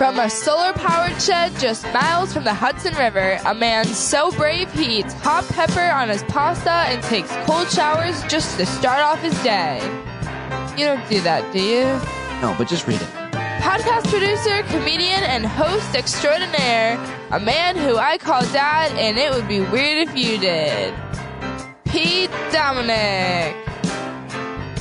From a solar-powered shed just miles from the Hudson River, a man so brave he eats hot pepper on his pasta and takes cold showers just to start off his day. You don't do that, do you? No, but just read it. Podcast producer, comedian, and host extraordinaire, a man who I call Dad, and it would be weird if you did. Pete Dominic.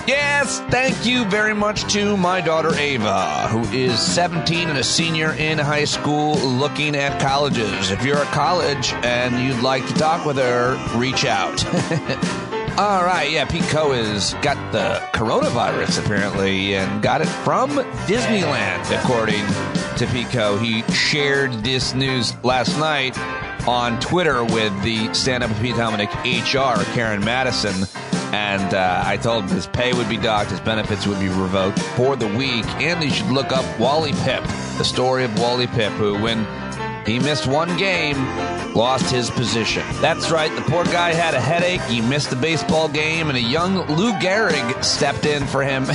Yes, thank you very much to my daughter Ava, who is 17 and a senior in high school looking at colleges. If you're at college and you'd like to talk with her, reach out. All right, yeah, Pete Co has got the coronavirus, apparently, and got it from Disneyland, according to Pete Co. He shared this news last night on Twitter with the stand-up Pete Dominic HR, Karen Madison, and I told him his pay would be docked, his benefits would be revoked for the week, and he should look up Wally Pipp, the story of Wally Pipp, who, when he missed one game, lost his position. That's right, the poor guy had a headache, he missed the baseball game, and a young Lou Gehrig stepped in for him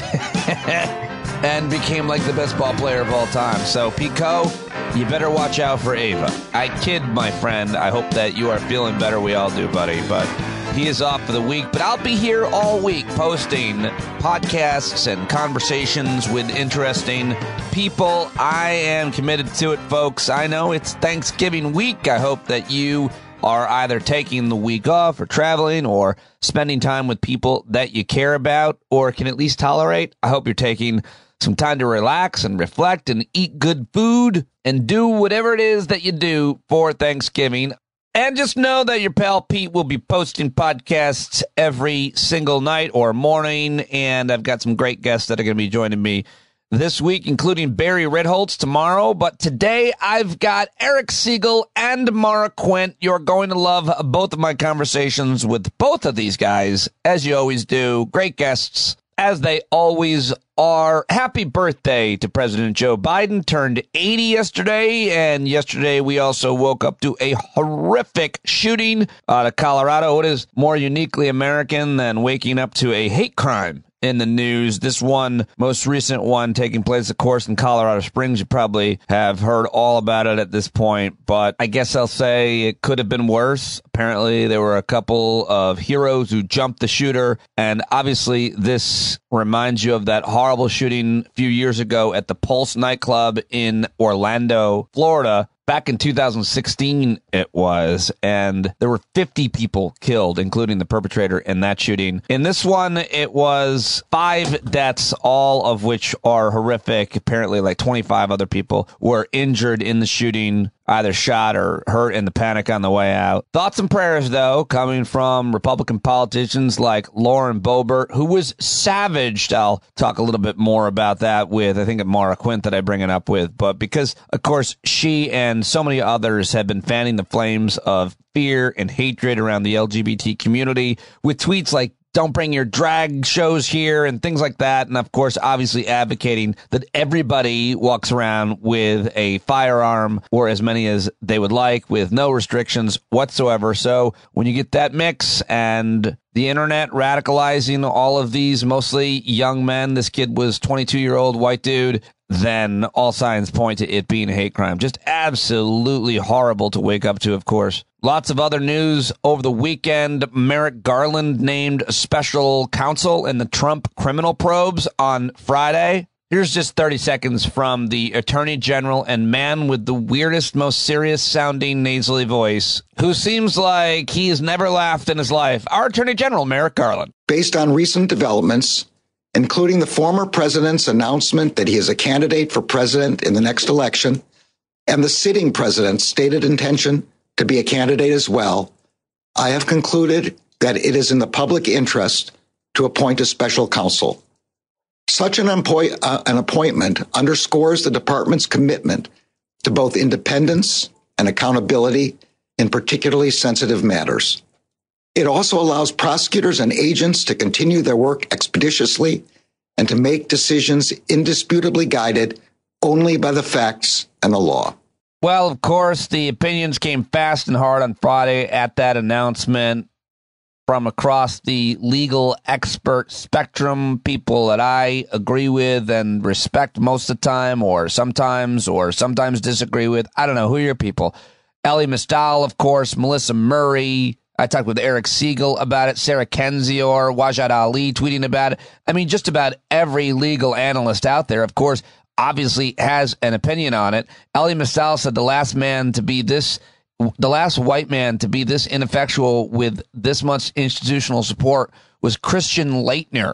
and became like the best ball player of all time. So, Pico, you better watch out for Ava. I kid, my friend. I hope that you are feeling better. We all do, buddy. But he is off for the week. But I'll be here all week posting podcasts and conversations with interesting people. I am committed to it, folks. I know it's Thanksgiving week. I hope that you are either taking the week off or traveling or spending time with people that you care about or can at least tolerate. I hope you're taking some time to relax and reflect and eat good food and do whatever it is that you do for Thanksgiving. And just know that your pal Pete will be posting podcasts every single night or morning. And I've got some great guests that are going to be joining me this week, including Barry Ritholtz tomorrow. But today I've got Eric Segall and Maura Quint. You're going to love both of my conversations with both of these guys, as you always do. Great guests, as they always are. Happy birthday to President Joe Biden. Turned 80 yesterday, and yesterday we also woke up to a horrific shooting out of Colorado. What is more uniquely American than waking up to a hate crime in the news? This one, most recent one, taking place, of course, in Colorado Springs. You probably have heard all about it at this point, but I guess I'll say it could have been worse. Apparently, there were a couple of heroes who jumped the shooter, and obviously this reminds you of that horrible shooting a few years ago at the Pulse nightclub in Orlando, Florida. Back in 2016, it was, and there were 50 people killed, including the perpetrator in that shooting. In this one, it was 5 deaths, all of which are horrific. Apparently, like 25 other people were injured in the shooting, either shot or hurt in the panic on the way out. Thoughts and prayers, though, coming from Republican politicians like Lauren Boebert, who was savaged. I'll talk a little bit more about that with, I think, Maura Quint that I bring it up with. But because, of course, she and so many others have been fanning the flames of fear and hatred around the LGBT community with tweets like, don't bring your drag shows here and things like that. And of course, obviously advocating that everybody walks around with a firearm or as many as they would like with no restrictions whatsoever. So when you get that mix and the internet radicalizing all of these mostly young men, this kid was 22-year-old white dude, then all signs point to it being a hate crime. Just absolutely horrible to wake up to, of course. Lots of other news over the weekend. Merrick Garland named a special counsel in the Trump criminal probes on Friday. Here's just 30 seconds from the Attorney General and man with the weirdest, most serious-sounding nasally voice, who seems like he has never laughed in his life. Our Attorney General, Merrick Garland. Based on recent developments, including the former president's announcement that he is a candidate for president in the next election, and the sitting president's stated intention to be a candidate as well, I have concluded that it is in the public interest to appoint a special counsel. Such an appointment underscores the department's commitment to both independence and accountability in particularly sensitive matters. It also allows prosecutors and agents to continue their work expeditiously and to make decisions indisputably guided only by the facts and the law. Well, of course, the opinions came fast and hard on Friday at that announcement. from across the legal expert spectrum, people that I agree with and respect most of the time, or sometimes disagree with. I don't know. Who are your people? Elie Mystal, of course, Melissa Murray. I talked with Eric Segall about it, Sarah Kendzior, Wajid Ali tweeting about it. I mean, just about every legal analyst out there, of course, obviously has an opinion on it. Elie Mystal said the last white man to be this ineffectual with this much institutional support was Christian Laettner.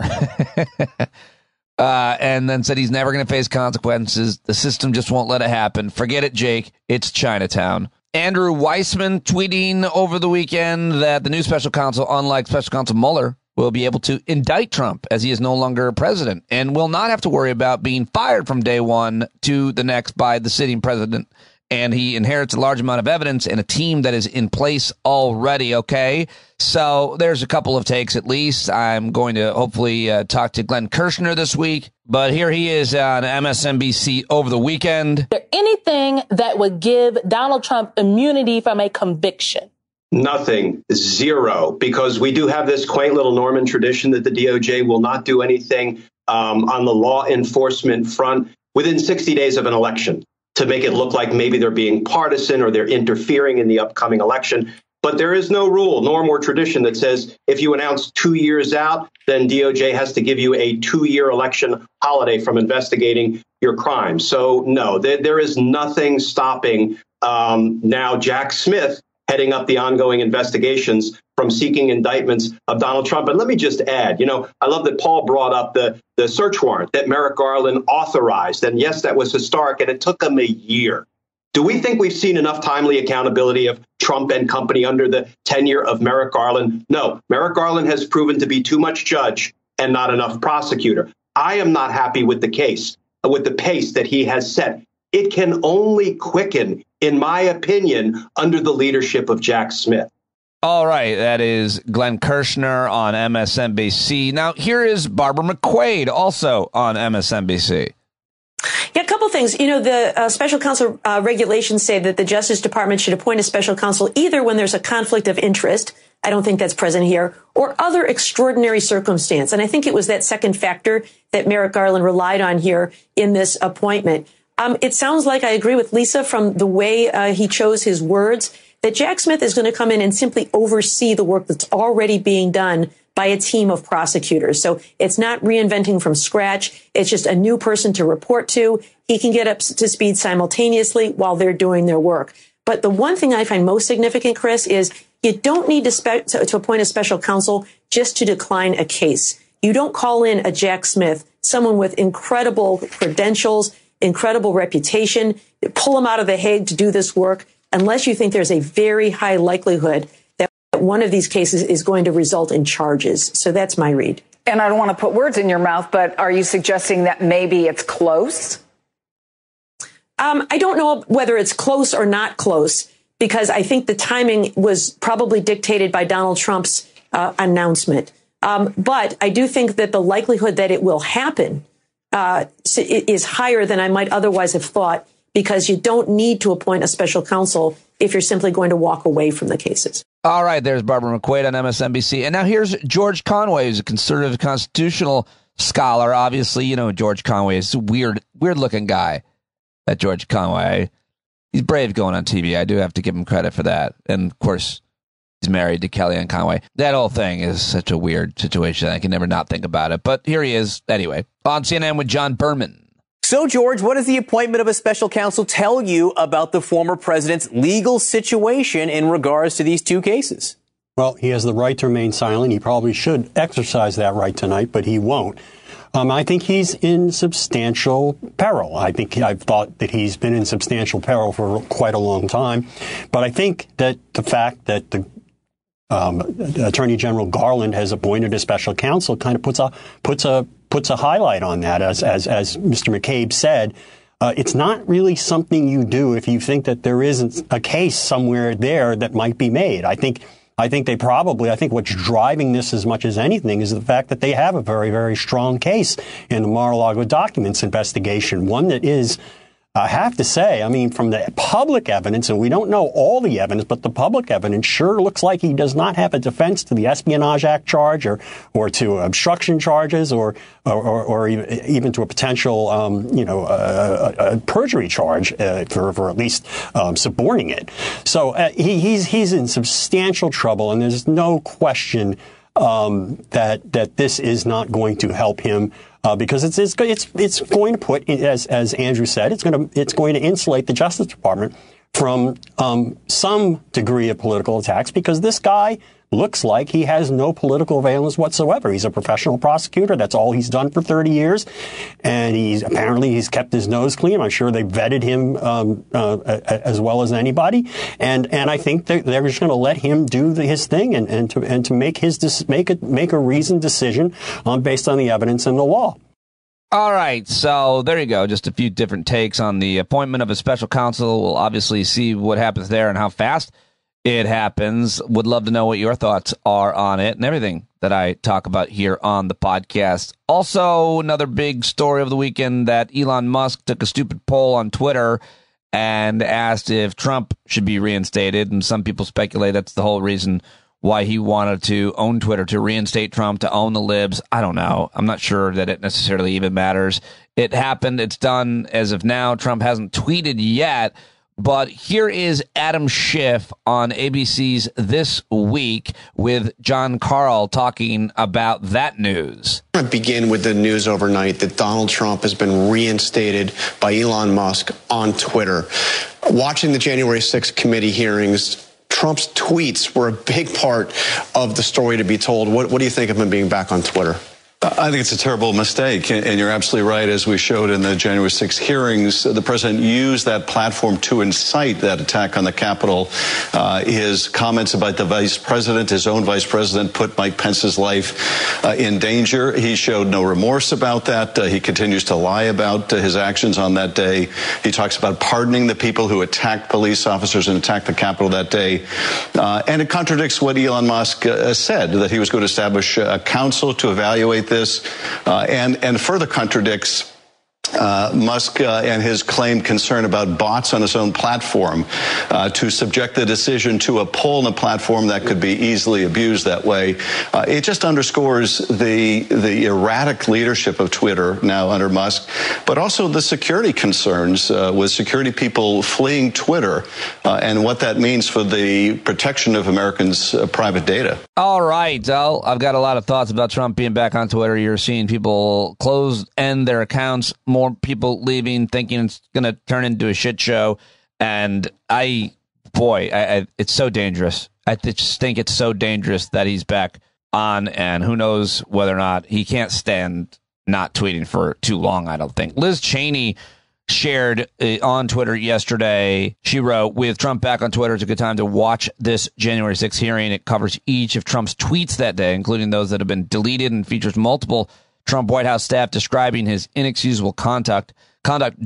And then said he's never going to face consequences. The system just won't let it happen. Forget it, Jake. It's Chinatown. Andrew Weissman tweeting over the weekend that the new special counsel, unlike special counsel Mueller, will be able to indict Trump as he is no longer president and will not have to worry about being fired from day one to the next by the sitting president. And he inherits a large amount of evidence and a team that is in place already, okay? So there's a couple of takes at least. I'm going to hopefully talk to Glenn Kirshner this week. But here he is on MSNBC over the weekend. Is there anything that would give Donald Trump immunity from a conviction? Nothing. Zero. Because we do have this quaint little Norman tradition that the DOJ will not do anything on the law enforcement front within 60 days of an election, to make it look like maybe they're being partisan or they're interfering in the upcoming election. But there is no rule, norm, or tradition that says if you announce 2 years out, then DOJ has to give you a 2-year election holiday from investigating your crime. So, no, there is nothing stopping now Jack Smith heading up the ongoing investigations from seeking indictments of Donald Trump. And let me just add, I love that Paul brought up the search warrant that Merrick Garland authorized. And yes, that was historic, and it took him a year. Do we think we've seen enough timely accountability of Trump and company under the tenure of Merrick Garland? No, Merrick Garland has proven to be too much judge and not enough prosecutor. I am not happy with the case, with the pace that he has set. It can only quicken, in my opinion, under the leadership of Jack Smith. All right, that is Glenn Kirshner on MSNBC. Now, here is Barbara McQuaid, also on MSNBC. Yeah, a couple things. The special counsel regulations say that the Justice Department should appoint a special counsel either when there's a conflict of interest, I don't think that's present here, or other extraordinary circumstance. And I think it was that second factor that Merrick Garland relied on here in this appointment. It sounds like I agree with Lisa from the way he chose his words, that Jack Smith is going to come in and simply oversee the work that's already being done by a team of prosecutors. So it's not reinventing from scratch. It's just a new person to report to. He can get up to speed simultaneously while they're doing their work. But the one thing I find most significant, Chris, is you don't need to appoint a special counsel just to decline a case. You don't call in a Jack Smith, someone with incredible credentials, incredible reputation, pull him out of The Hague to do this work unless you think there's a very high likelihood that one of these cases is going to result in charges. So that's my read. And I don't want to put words in your mouth, but are you suggesting that maybe it's close? I don't know whether it's close or not close, because I think the timing was probably dictated by Donald Trump's announcement. But I do think that the likelihood that it will happen is higher than I might otherwise have thought, because you don't need to appoint a special counsel if you're simply going to walk away from the cases. All right, there's Barbara McQuaid on MSNBC. And now here's George Conway, who's a conservative constitutional scholar. Obviously, George Conway is a weird-looking guy, that George Conway. He's brave going on TV. I do have to give him credit for that. And, of course, he's married to Kellyanne Conway. That whole thing is such a weird situation. I can never not think about it. But here he is, anyway, on CNN with John Berman. So, George, what does the appointment of a special counsel tell you about the former president's legal situation in regards to these two cases? Well, he has the right to remain silent. He probably should exercise that right tonight, but he won't. I think he's in substantial peril. I've thought that he's been in substantial peril for quite a long time. But I think that the fact that the Attorney General Garland has appointed a special counsel kind of puts a highlight on that. As Mr. McCabe said, it's not really something you do if you think that there isn't a case somewhere there that might be made. I think what's driving this as much as anything is the fact that they have a very, very strong case in the Mar-a-Lago documents investigation, one that is I have to say, I mean, from the public evidence, and we don't know all the evidence, but the public evidence sure looks like he does not have a defense to the Espionage Act charge or to obstruction charges or even to a potential, a perjury charge for at least suborning it. So he's in substantial trouble, and there's no question that this is not going to help him. Because it's going to put, as Andrew said, it's going to insulate the Justice Department from some degree of political attacks, because this guy looks like he has no political valence whatsoever. He's a professional prosecutor. That's all he's done for 30 years. And he's kept his nose clean. I'm sure they vetted him as well as anybody. And I think they're just going to let him do his thing and to make a reasoned decision based on the evidence and the law. All right, so there you go. Just a few different takes on the appointment of a special counsel. We'll obviously see what happens there and how fast it happens. Would love to know what your thoughts are on it and everything that I talk about here on the podcast. Also, another big story of the weekend that Elon Musk took a stupid poll on Twitter and asked if Trump should be reinstated. And some people speculate that's the whole reason why he wanted to own Twitter, to reinstate Trump, to own the libs. I don't know. I'm not sure that it necessarily even matters. It happened. It's done as of now. Trump hasn't tweeted yet. But here is Adam Schiff on ABC's This Week with John Carl talking about that news. I want to begin with the news overnight that Donald Trump has been reinstated by Elon Musk on Twitter. Watching the January 6th committee hearings, Trump's tweets were a big part of the story to be told. What do you think of him being back on Twitter? I think it's a terrible mistake, and you're absolutely right. As we showed in the January 6th hearings, the president used that platform to incite that attack on the Capitol. His comments about the vice president, his own vice president, put Mike Pence's life in danger. He showed no remorse about that. He continues to lie about his actions on that day. He talks about pardoning the people who attacked police officers and attacked the Capitol that day. And it contradicts what Elon Musk said, that he was going to establish a council to evaluate this, and further contradicts Musk and his claimed concern about bots on his own platform, to subject the decision to a poll on the platform that could be easily abused that way. It just underscores the erratic leadership of Twitter now under Musk, but also the security concerns with security people fleeing Twitter and what that means for the protection of Americans' private data. All right. Well, I've got a lot of thoughts about Trump being back on Twitter. You're seeing people end their accounts, more people leaving, thinking it's going to turn into a shit show. And it's so dangerous. I just think it's so dangerous that he's back on, and who knows whether or not he can't stand not tweeting for too long, I don't think. Liz Cheney shared on Twitter yesterday. She wrote, with Trump back on Twitter, it's a good time to watch this January 6th hearing. It covers each of Trump's tweets that day, including those that have been deleted, and features multiple Trump White House staff describing his inexcusable conduct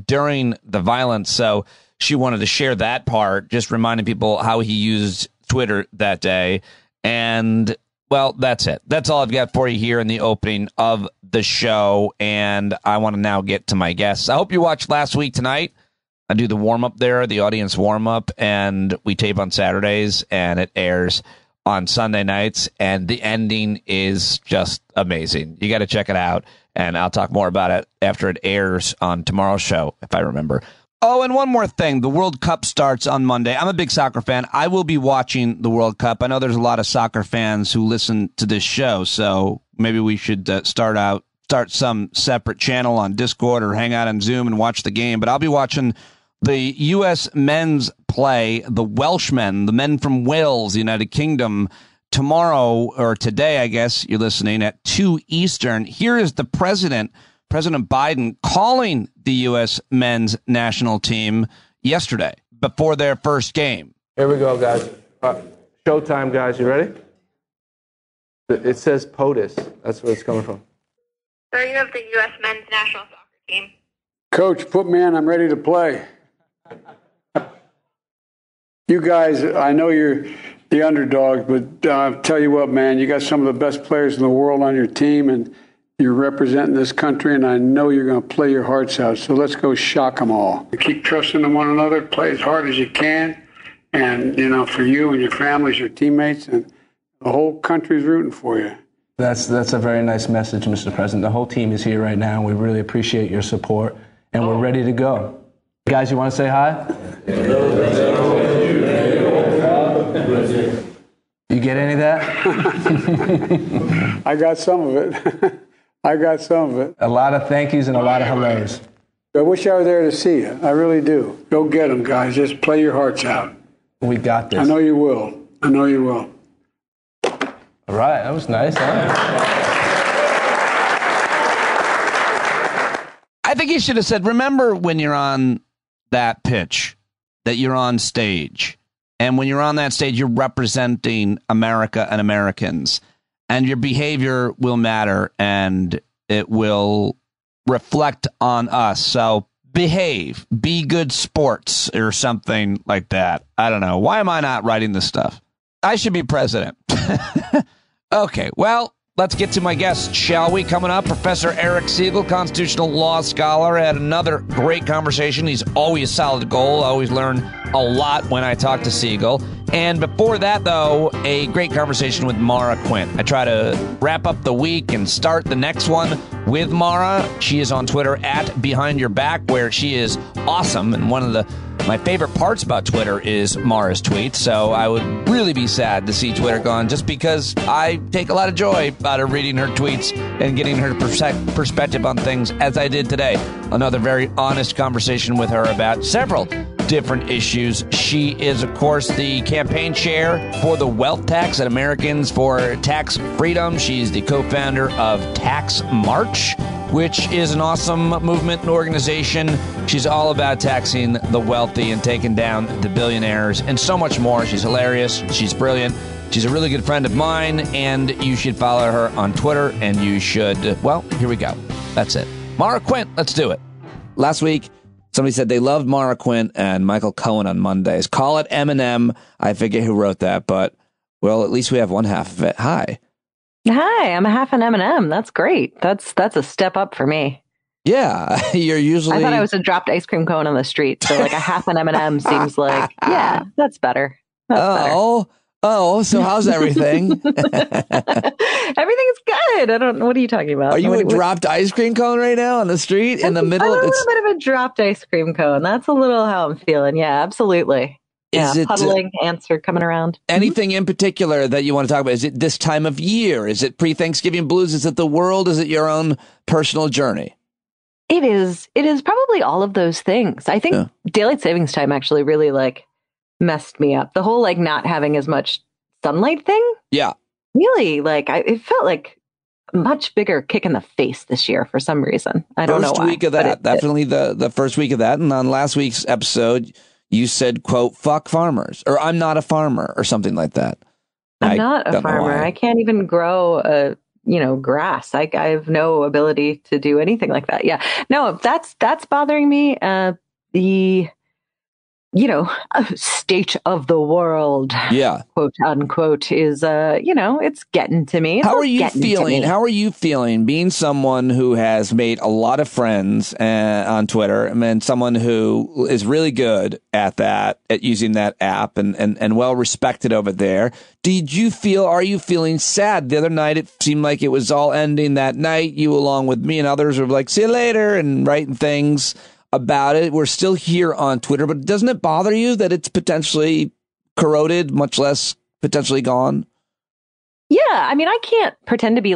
during the violence. So she wanted to share that part, just reminding people how he used Twitter that day. And, well, that's it. That's all I've got for you here in the opening of the show. And I want to now get to my guests. I hope you watched last week tonight. I do the warm-up there, the audience warm-up, and we tape on Saturdays, and it airs on Sunday nights, and the ending is just amazing. You got to check it out, and I'll talk more about it after it airs on tomorrow's show, if I remember. Oh, and one more thing. The World Cup starts on Monday. I'm a big soccer fan. I will be watching the World Cup. I know there's a lot of soccer fans who listen to this show, so maybe we should start some separate channel on Discord or hang out on Zoom and watch the game. But I'll be watching the U.S. men's play the Welshmen, the men from Wales, the United Kingdom, tomorrow, or today, I guess you're listening, at 2 Eastern. Here is the President Biden, calling the U.S. men's national team yesterday before their first game. Here we go, guys. Showtime, guys. You ready? It says POTUS. That's where it's coming from. Starting of the U.S. men's national soccer team. Coach, put me in. I'm ready to play. You guys, I know you're the underdogs, but I'll tell you what, man, you got some of the best players in the world on your team, and You're representing this country, and I know you're going to play your hearts out. So let's go shock them all. Keep trusting in one another. Play as hard as you can. And, for you and your families, your teammates, and the whole country's rooting for you. That's a very nice message, Mr. President. The whole team is here right now. We really appreciate your support, and we're ready to go. Guys, you want to say hi? You get any of that? I got some of it. A lot of thank yous and a lot of hellos. I wish I were there to see you. I really do. Go get them, guys. Just play your hearts out. We got this. I know you will. All right, that was nice. I think he should have said, remember when you're on that pitch, that you're on stage. And when you're on that stage, you're representing America and Americans. And your behavior will matter, and it will reflect on us. So behave, be good sports, or something like that. I don't know. Why am I not writing this stuff? I should be president. Okay, well, let's get to my guest, shall we? Coming up, Professor Eric Segall, constitutional law scholar, had another great conversation. He's always solid gold. I always learn a lot when I talk to Segall. And before that, though, a great conversation with Maura Quint. I try to wrap up the week and start the next one with Maura. She is on Twitter at Behind Your Back, where she is awesome. And one of my favorite parts about Twitter is Maura's tweets. So I would really be sad to see Twitter gone, just because I take a lot of joy out of reading her tweets and getting her perspective on things, as I did today. Another very honest conversation with her about several different issues. She is, of course, the campaign chair for the wealth tax at Americans for Tax Freedom. She's the co-founder of Tax March, which is an awesome movement and organization. She's all about taxing the wealthy and taking down the billionaires and so much more. She's hilarious. She's brilliant. She's a really good friend of mine, and you should follow her on Twitter, and you should, well, here we go. That's it. Maura Quint, let's do it. Last week, somebody said they loved Maura Quint and Michael Cohen on Mondays. Call it Eminem. I forget who wrote that, but, well, at least we have one half of it. Hi. Hi, I'm a half an M&M. That's great. That's a step up for me. Yeah, you're usually... I thought I was a dropped ice cream cone on the street, so like a half an M&M seems like, yeah, that's better. So how's everything? Everything's good. I don't know. What are you talking about? Are you a dropped ice cream cone right now on the street in the middle? I'm a little bit of a dropped ice cream cone. That's a little how I'm feeling. Yeah, absolutely. Is it puddling ants are coming around? Anything in particular that you want to talk about? Is it this time of year? Is it pre-Thanksgiving blues? Is it the world? Is it your own personal journey? It is probably all of those things. I think daylight savings time actually really messed me up. The whole not having as much sunlight thing. Yeah. Really, it felt like a much bigger kick in the face this year for some reason. I don't know why. First week of that, definitely the first week of that. And on last week's episode, you said, quote, fuck farmers, or I'm not a farmer, or something like that. I'm not a farmer. I can't even grow grass. I have no ability to do anything like that. Yeah. No, that's bothering me. The state of the world, quote unquote, is, it's getting to me. How are you feeling? How are you feeling being someone who has made a lot of friends on Twitter, and someone who is really good at that, at using that app and well respected over there? Are you feeling sad? The other night, it seemed like it was all ending that night. You, along with me and others, were like, see you later, and writing things about it. We're still here on Twitter, but doesn't it bother you that it's potentially corroded, much less potentially gone? Yeah, I mean, I can't pretend to be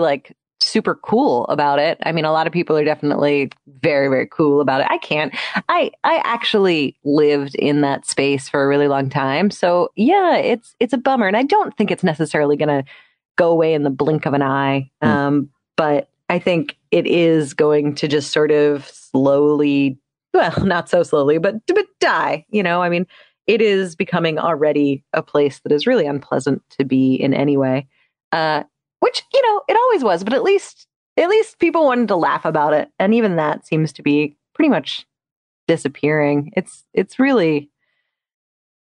super cool about it. I mean, a lot of people are definitely very, very cool about it. I can't. I actually lived in that space for a really long time. So yeah, it's a bummer. And I don't think it's necessarily going to go away in the blink of an eye. But I think it is going to just sort of slowly, well, not so slowly, but die. I mean, it is becoming already a place that is really unpleasant to be in any way. Which, it always was, but at least people wanted to laugh about it. And even that seems to be pretty much disappearing. It's really,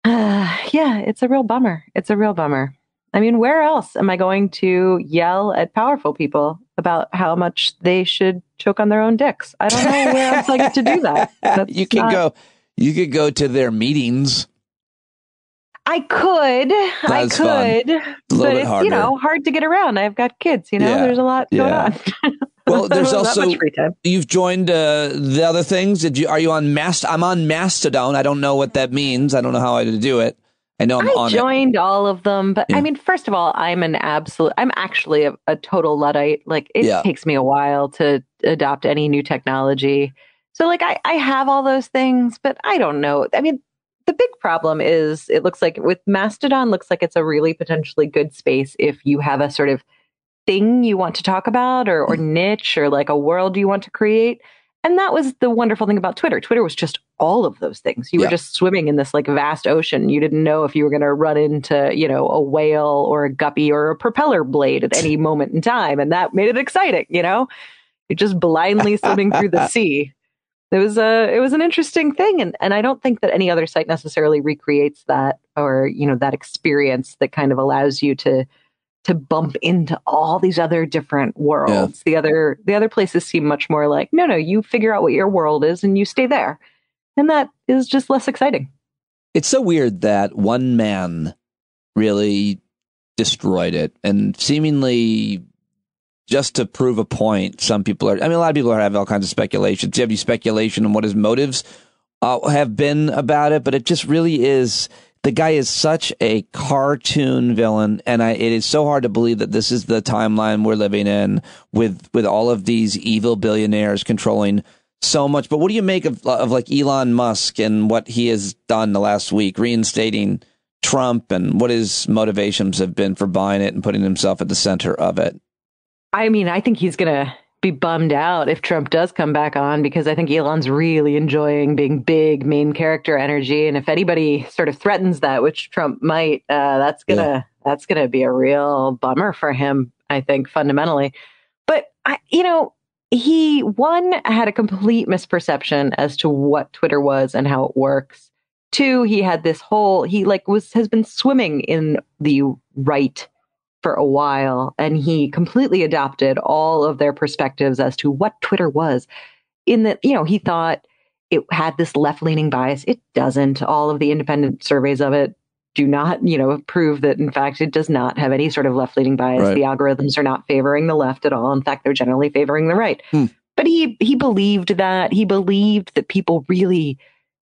it's a real bummer. It's a real bummer. I mean, where else am I going to yell at powerful people about how much they should choke on their own dicks? I don't know where else I get to do that. You could go to their meetings. I could, but it's, hard to get around. I've got kids, there's a lot going on. Well, there's also, much free time. You've joined the other things. Are you on I'm on Mastodon. I don't know what that means. I don't know how I do it. I know I joined all of them, but I mean, first of all, I'm actually a total Luddite. Like it takes me a while to adopt any new technology. So like I have all those things, but I don't know. I mean, the big problem is it looks like with Mastodon looks like it's a really potentially good space if you have a sort of thing you want to talk about or niche or like a world you want to create. And that was the wonderful thing about Twitter. Twitter was just all of those things. You were just swimming in this like vast ocean. You didn't know if you were going to run into, a whale or a guppy or a propeller blade at any moment in time. And that made it exciting, You're just blindly swimming through the sea. It was an interesting thing. And I don't think that any other site necessarily recreates that or, that experience that kind of allows you to bump into all these other different worlds. Yeah. The other places seem much more like, no, you figure out what your world is and you stay there. And that is just less exciting. It's so weird that one man really destroyed it and seemingly just to prove a point. A lot of people are having all kinds of speculations. You have any speculation on what his motives have been about it, but it just really is. The guy is such a cartoon villain, and it is so hard to believe that this is the timeline we're living in with all of these evil billionaires controlling so much. But what do you make of like Elon Musk and what he has done the last week, reinstating Trump, and what his motivations have been for buying it and putting himself at the center of it? I mean, I think he's going to be bummed out if Trump does come back on, because I think Elon's really enjoying being big main character energy. And if anybody sort of threatens that, which Trump might, that's gonna be a real bummer for him, I think, fundamentally. But he had a complete misperception as to what Twitter was and how it works. Two, he had this has been swimming in the right for a while, and he completely adopted all of their perspectives as to what Twitter was. In that, he thought it had this left-leaning bias. It doesn't. All of the independent surveys of it do not, prove that, in fact, it does not have any sort of left-leaning bias. Right. The algorithms are not favoring the left at all. In fact, they're generally favoring the right. But he believed that. He believed that people really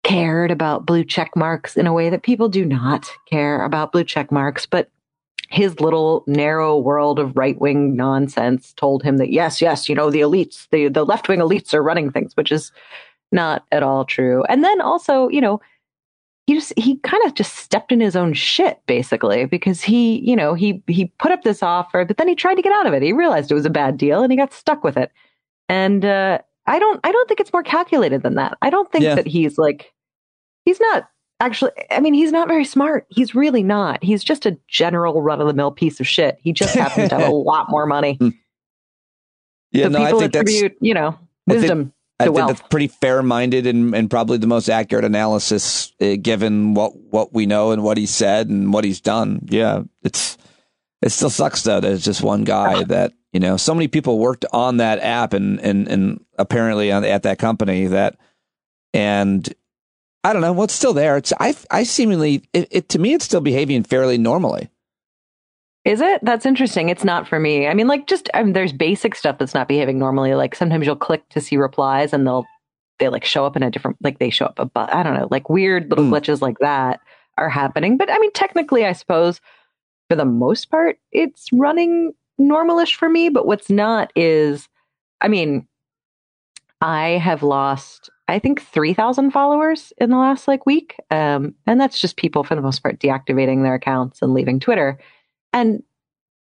cared about blue check marks in a way that people do not care about blue check marks. But his little narrow world of right-wing nonsense told him that, yes, the elites, the left-wing elites are running things, which is not at all true. And then also, he kind of just stepped in his own shit, basically, because he put up this offer, but then he tried to get out of it. He realized it was a bad deal and he got stuck with it. And I don't think it's more calculated than that. I don't think that he's not. Actually, I mean, he's not very smart. He's really not. He's just a general run-of-the-mill piece of shit. He just happens to have a lot more money. Yeah, so people attribute, wisdom to wealth. I think that's pretty fair-minded and probably the most accurate analysis, given what we know and what he said and what he's done. Yeah, it still sucks though that it's just one guy that so many people worked on that app and apparently at that company and. I don't know. Well, it's still there. I seemingly, to me, it's still behaving fairly normally. Is it? That's interesting. It's not for me. I mean, there's basic stuff that's not behaving normally. Like sometimes you'll click to see replies and they show up in a different, they show up I don't know, weird little glitches like that are happening. But I mean, technically, I suppose for the most part, it's running normalish for me. But what's not is, I mean, I have lost, I think, 3,000 followers in the last week. And that's just people, for the most part, deactivating their accounts and leaving Twitter. And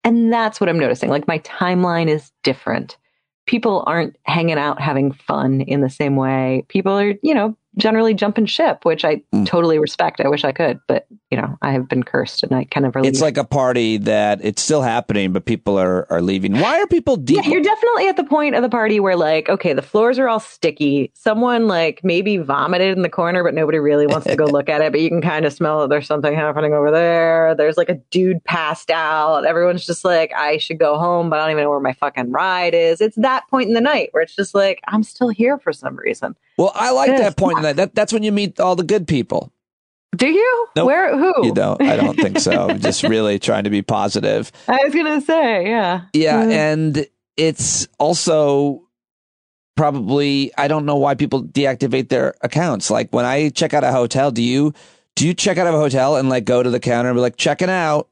that's what I'm noticing. My timeline is different. People aren't hanging out having fun in the same way. People are, generally jumping ship, which I totally respect. I wish I could, but I have been cursed, and I kind of. It's like a party that it's still happening, but people are leaving. Why are people? Yeah, you're definitely at the point of the party where, like, okay, the floors are all sticky. Someone like maybe vomited in the corner, but nobody really wants to go look at it. But you can kind of smell that there's something happening over there. There's like a dude passed out. Everyone's just like, I should go home, but I don't even know where my fucking ride is. It's that point in the night where it's just like, I'm still here for some reason. Well, I like that point in that. That's when you meet all the good people. Do you? Nope. Where? Who? You don't. I don't think so. I'm just really trying to be positive. I was going to say, yeah. Yeah, and it's also probably, I don't know why people deactivate their accounts. Like when I check out a hotel, do you check out of a hotel and like go to the counter and be like, checking out?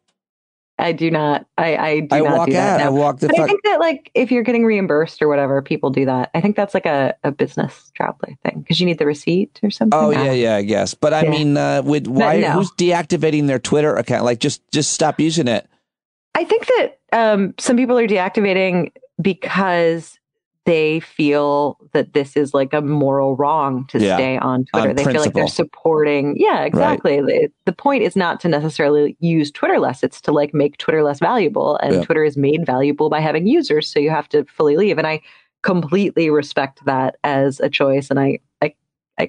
I do not. I do not walk do that. out. No. I walk the but fuck. I think that like if you're getting reimbursed or whatever, people do that. I think that's like a business traveler thing because you need the receipt or something. Oh yeah, I guess. But I mean, who's deactivating their Twitter account? Like just stop using it. I think that some people are deactivating because they feel that this is like a moral wrong to stay on Twitter. They feel like they're supporting. Yeah, exactly. Right. The point is not to necessarily use Twitter less. It's to like make Twitter less valuable. And Twitter is made valuable by having users. So you have to fully leave. And I completely respect that as a choice. And I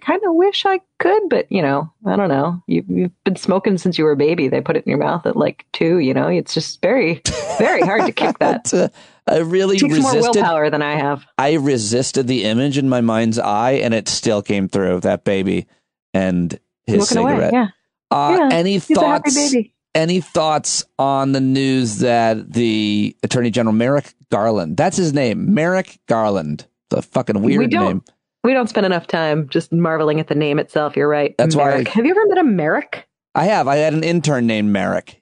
kind of wish I could, but I don't know. You've been smoking since you were a baby. They put it in your mouth at like 2, it's just very, very hard to kick that. I really takes resisted. More willpower than I have. I resisted the image in my mind's eye, and it still came through. That baby and his cigarette. Away, yeah. Any thoughts? Any thoughts on the news that the Attorney General Merrick Garland? That's his name, Merrick Garland. The fucking weird name. We don't spend enough time just marveling at the name itself. You're right. That's Merrick. why. Have you ever met a Merrick? I have. I had an intern named Merrick.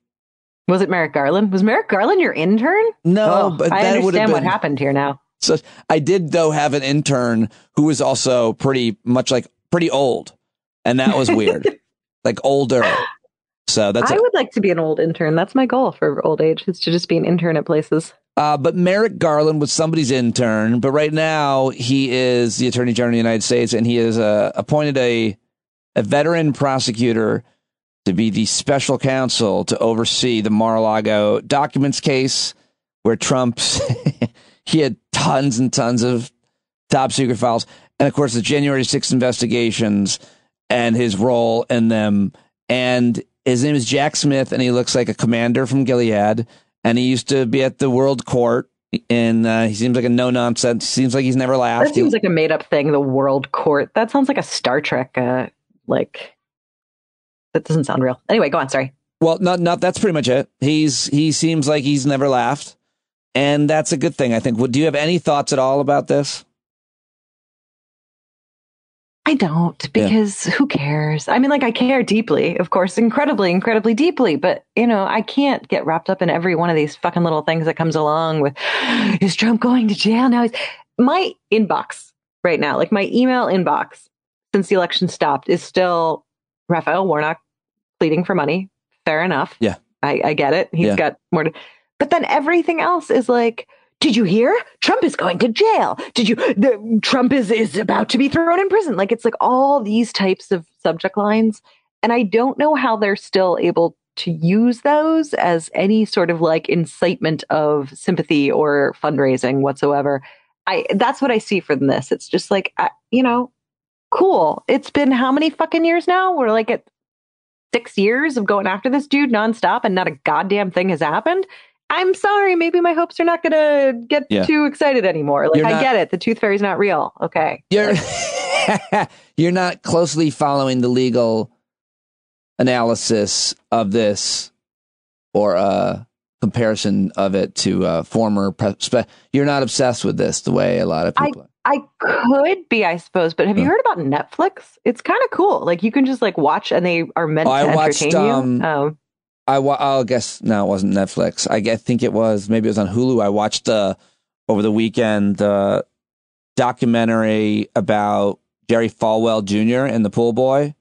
Was it Merrick Garland? Was Merrick Garland your intern? No, but I that would have understand been what happened here now. So I did, though, have an intern who was also pretty old, and that was weird, like older. So I would like to be an old intern. That's my goal for old age, is to just be an intern at places. But Merrick Garland was somebody's intern, but right now he is the Attorney General of the United States, and he has appointed a veteran prosecutor to be the special counsel to oversee the Mar-a-Lago documents case, where Trump's he had tons and tons of top secret files, and of course the January 6th investigations and his role in them. And his name is Jack Smith, and he looks like a commander from Gilead. And he used to be at the World Court, and he seems like a no-nonsense. Seems like he's never laughed. That seems like a made-up thing, the World Court. That sounds like a Star Trek, that doesn't sound real. Anyway, go on, sorry. Well, no, that's pretty much it. He seems like he's never laughed, and that's a good thing, I think. Do you have any thoughts at all about this? I don't, because who cares? I mean, like, I care deeply, of course, incredibly, incredibly deeply. But, I can't get wrapped up in every one of these fucking little things that comes along with, is Trump going to jail now? My inbox right now, like my email inbox since the election stopped, is still Raphael Warnock pleading for money. Fair enough. Yeah. I get it. He's got more to, but then everything else is like, did you hear? Trump is going to jail. Trump is about to be thrown in prison. Like, it's like all these types of subject lines. And I don't know how they're still able to use those as any sort of like incitement of sympathy or fundraising whatsoever. That's what I see from this. It's just like, cool. It's been how many fucking years now? We're like at 6 years of going after this dude nonstop and not a goddamn thing has happened. I'm sorry, maybe my hopes are not going to get too excited anymore. Like, I get it. The tooth fairy's not real. Okay. You're not closely following the legal analysis of this or a comparison of it to former you're not obsessed with this the way a lot of people are. I could be, I suppose, but have you heard about Netflix? It's kind of cool. Like, you can just like watch, and they are meant to entertain you. I guess no, it wasn't Netflix. I think it was, maybe it was on Hulu. I watched over the weekend the documentary about Jerry Falwell Jr. and the pool boy.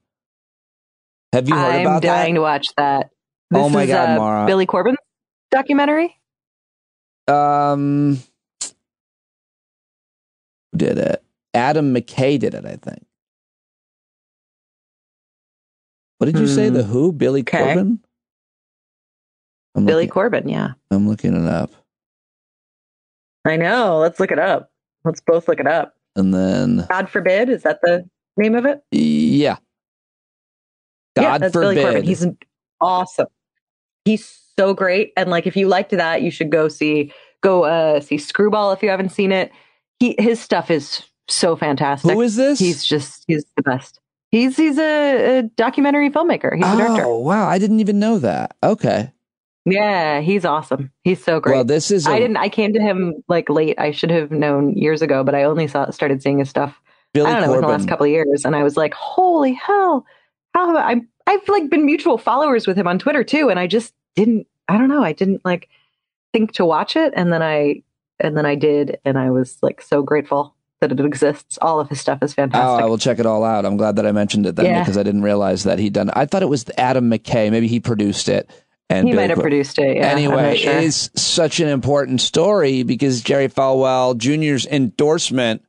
Have you heard about that? I'm dying to watch that. Oh my God, Maura. Billy Corbin's documentary? Did it? Adam McKay did it, I think. What did you say? The who? Billy Corbin? Billy Corbin, yeah. I'm looking it up. I know. Let's look it up. Let's both look it up. And then... God forbid, is that the name of it? Yeah. God that's forbid. Billy Corbin. He's awesome. He's so great. And like, if you liked that, you should go see Screwball if you haven't seen it. His stuff is so fantastic. Who is this? He's the best. He's a documentary filmmaker. He's a director. Oh, wow. I didn't even know that. Okay. Yeah, he's awesome. He's so great. Well, this is I came to him like late. I should have known years ago, but I only started seeing his stuff. Billy I don't know, Corbin. in the last couple of years, and I was like, holy hell! How have I've like been mutual followers with him on Twitter too, and I just didn't. I don't know. I didn't like think to watch it, and then I did, and I was like so grateful that it exists. All of his stuff is fantastic. Oh, I will check it all out. I'm glad that I mentioned it then because I didn't realize that he'd done it. I thought it was Adam McKay. Maybe he produced it. And he might have produced it. Yeah, anyway, sure. it is such an important story because Jerry Falwell Jr.'s endorsement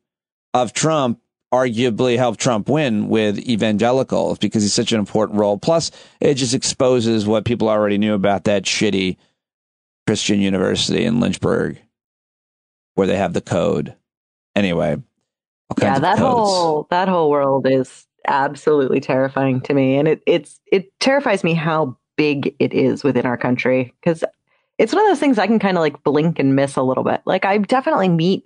of Trump arguably helped Trump win with evangelicals because he's such an important role. Plus, it just exposes what people already knew about that shitty Christian university in Lynchburg where they have the code. Anyway, that whole world is absolutely terrifying to me, and it terrifies me how big it is within our country, because it's one of those things I can kind of like blink and miss a little bit. Like I definitely meet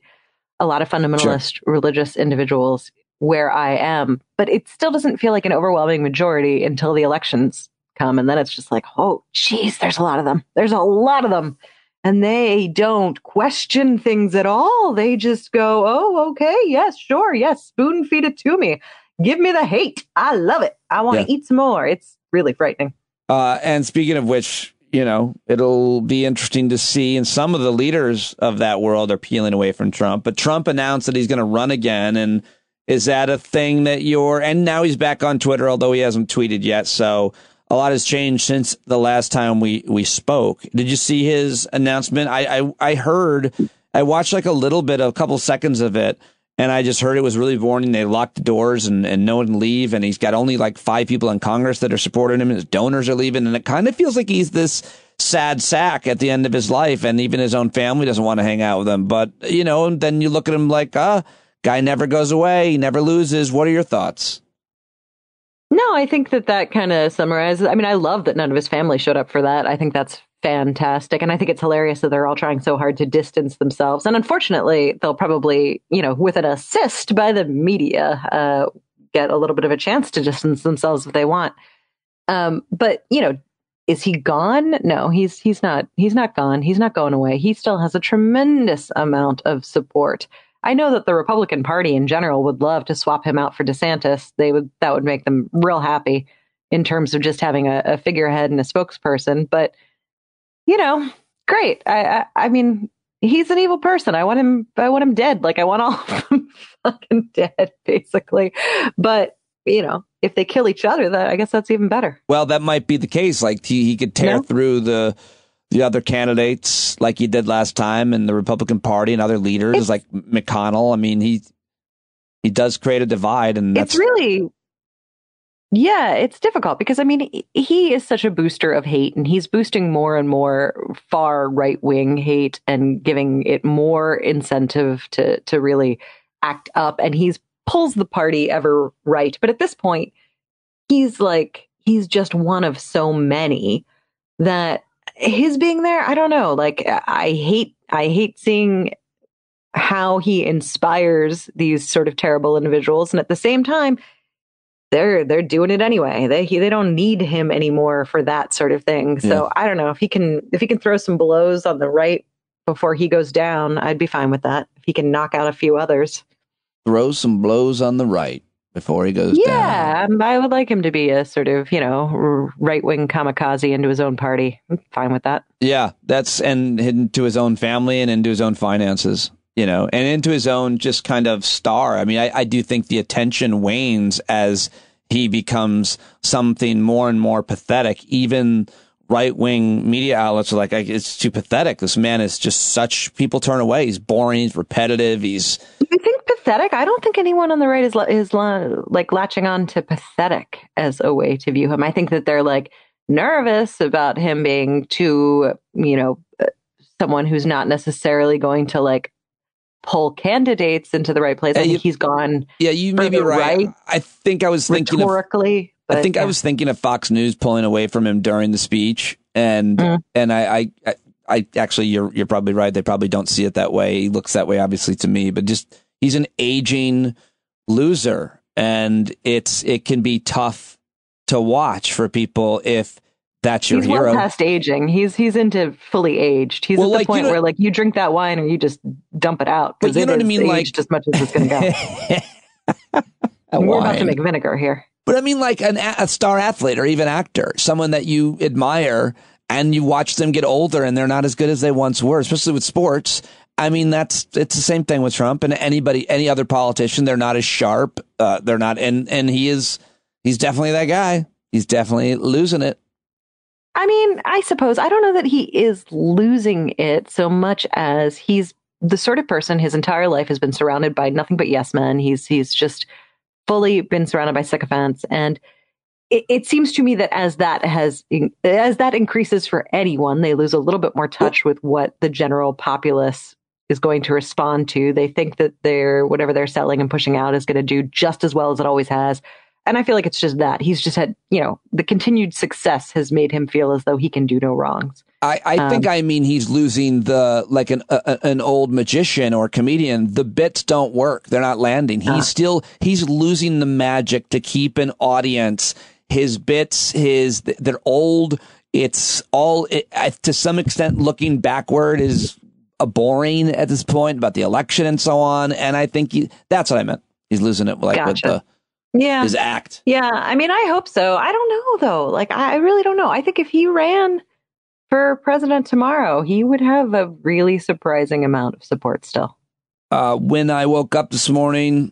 a lot of fundamentalist religious individuals where I am, but it still doesn't feel like an overwhelming majority until the elections come. And then it's just like, oh, geez, there's a lot of them. There's a lot of them. And they don't question things at all. They just go, oh, okay, yes, sure, yes, spoon feed it to me. Give me the hate. I love it. I want to eat some more. It's really frightening. And speaking of which, it'll be interesting to see. And some of the leaders of that world are peeling away from Trump. But Trump announced that he's going to run again. And is that a thing that and now he's back on Twitter, although he hasn't tweeted yet. So a lot has changed since the last time we spoke. Did you see his announcement? I watched like a couple seconds of it. And I just heard it was really warning. They locked the doors and no one can leave. And he's got only like 5 people in Congress that are supporting him. His donors are leaving. And it kind of feels like he's this sad sack at the end of his life. And even his own family doesn't want to hang out with him. But, and then you look at him like, guy never goes away. He never loses. What are your thoughts? No, I think that kind of summarizes. I mean, I love that none of his family showed up for that. I think that's fantastic. And I think it's hilarious that they're all trying so hard to distance themselves. And unfortunately, they'll probably, with an assist by the media, get a little bit of a chance to distance themselves if they want. But, is he gone? No, he's not. He's not gone. He's not going away. He still has a tremendous amount of support. I know that the Republican Party in general would love to swap him out for DeSantis. That would make them real happy in terms of just having a figurehead and a spokesperson. But great. I mean, he's an evil person. I want him dead. Like I want all of them fucking dead, basically. But if they kill each other, I guess that's even better. Well, that might be the case. Like he could tear through the other candidates like he did last time in the Republican Party and other leaders like McConnell. I mean, he does create a divide, and that's really. Yeah, it's difficult because, I mean, he is such a booster of hate, and he's boosting more and more far right-wing hate and giving it more incentive to really act up. And he pulls the party ever right. But at this point, he's just one of so many that his being there, I don't know. Like, I hate seeing how he inspires these sort of terrible individuals. And at the same time, they're doing it anyway. They don't need him anymore for that sort of thing. So I don't know if he can throw some blows on the right before he goes down. I'd be fine with that. If he can knock out a few others, throw some blows on the right before he goes down. Yeah, I would like him to be a sort of right wing kamikaze into his own party. I'm fine with that. Yeah, and into his own family and into his own finances. And into his own just kind of star. I mean, I do think the attention wanes as he becomes something more and more pathetic. Even right-wing media outlets are like, it's too pathetic. This man is just people turn away. He's boring. He's repetitive. You think pathetic. I don't think anyone on the right is like latching on to pathetic as a way to view him. I think that they're like nervous about him being too, someone who's not necessarily going to like pull candidates into the right place. I think he's gone. Yeah, you may be right. I think I was thinking rhetorically. I was thinking of Fox News pulling away from him during the speech, and I actually, you're probably right. They probably don't see it that way. He looks that way, obviously, to me, but just he's an aging loser, and it can be tough to watch for people if that's your hero. He's well past aging. He's into fully aged. He's at the point where like you drink that wine or you just dump it out because you know what I mean, like as much as it's going to go. We're about to make vinegar here. But I mean, like a star athlete or even actor, someone that you admire and you watch them get older and they're not as good as they once were, especially with sports. I mean, it's the same thing with Trump and any other politician. They're not as sharp. They're not. And he's definitely that guy. He's definitely losing it. I mean, I suppose I don't know that he is losing it so much as he's the sort of person his entire life has been surrounded by nothing but yes men. He's just fully been surrounded by sycophants. And it seems to me that as that increases for anyone, they lose a little bit more touch with what the general populace is going to respond to. They think that whatever they're selling and pushing out is going to do just as well as it always has. And I feel like it's just that he's just had, the continued success has made him feel as though he can do no wrongs. I think he's losing like an old magician or comedian. The bits don't work. They're not landing. He's losing the magic to keep an audience. His bits, they're old. It's all to some extent looking backward is boring at this point about the election and so on. And I think that's what I meant. He's losing it with his act. Yeah. I mean, I hope so. I don't know though. Like, I really don't know. I think if he ran for president tomorrow, he would have a really surprising amount of support still. When I woke up this morning,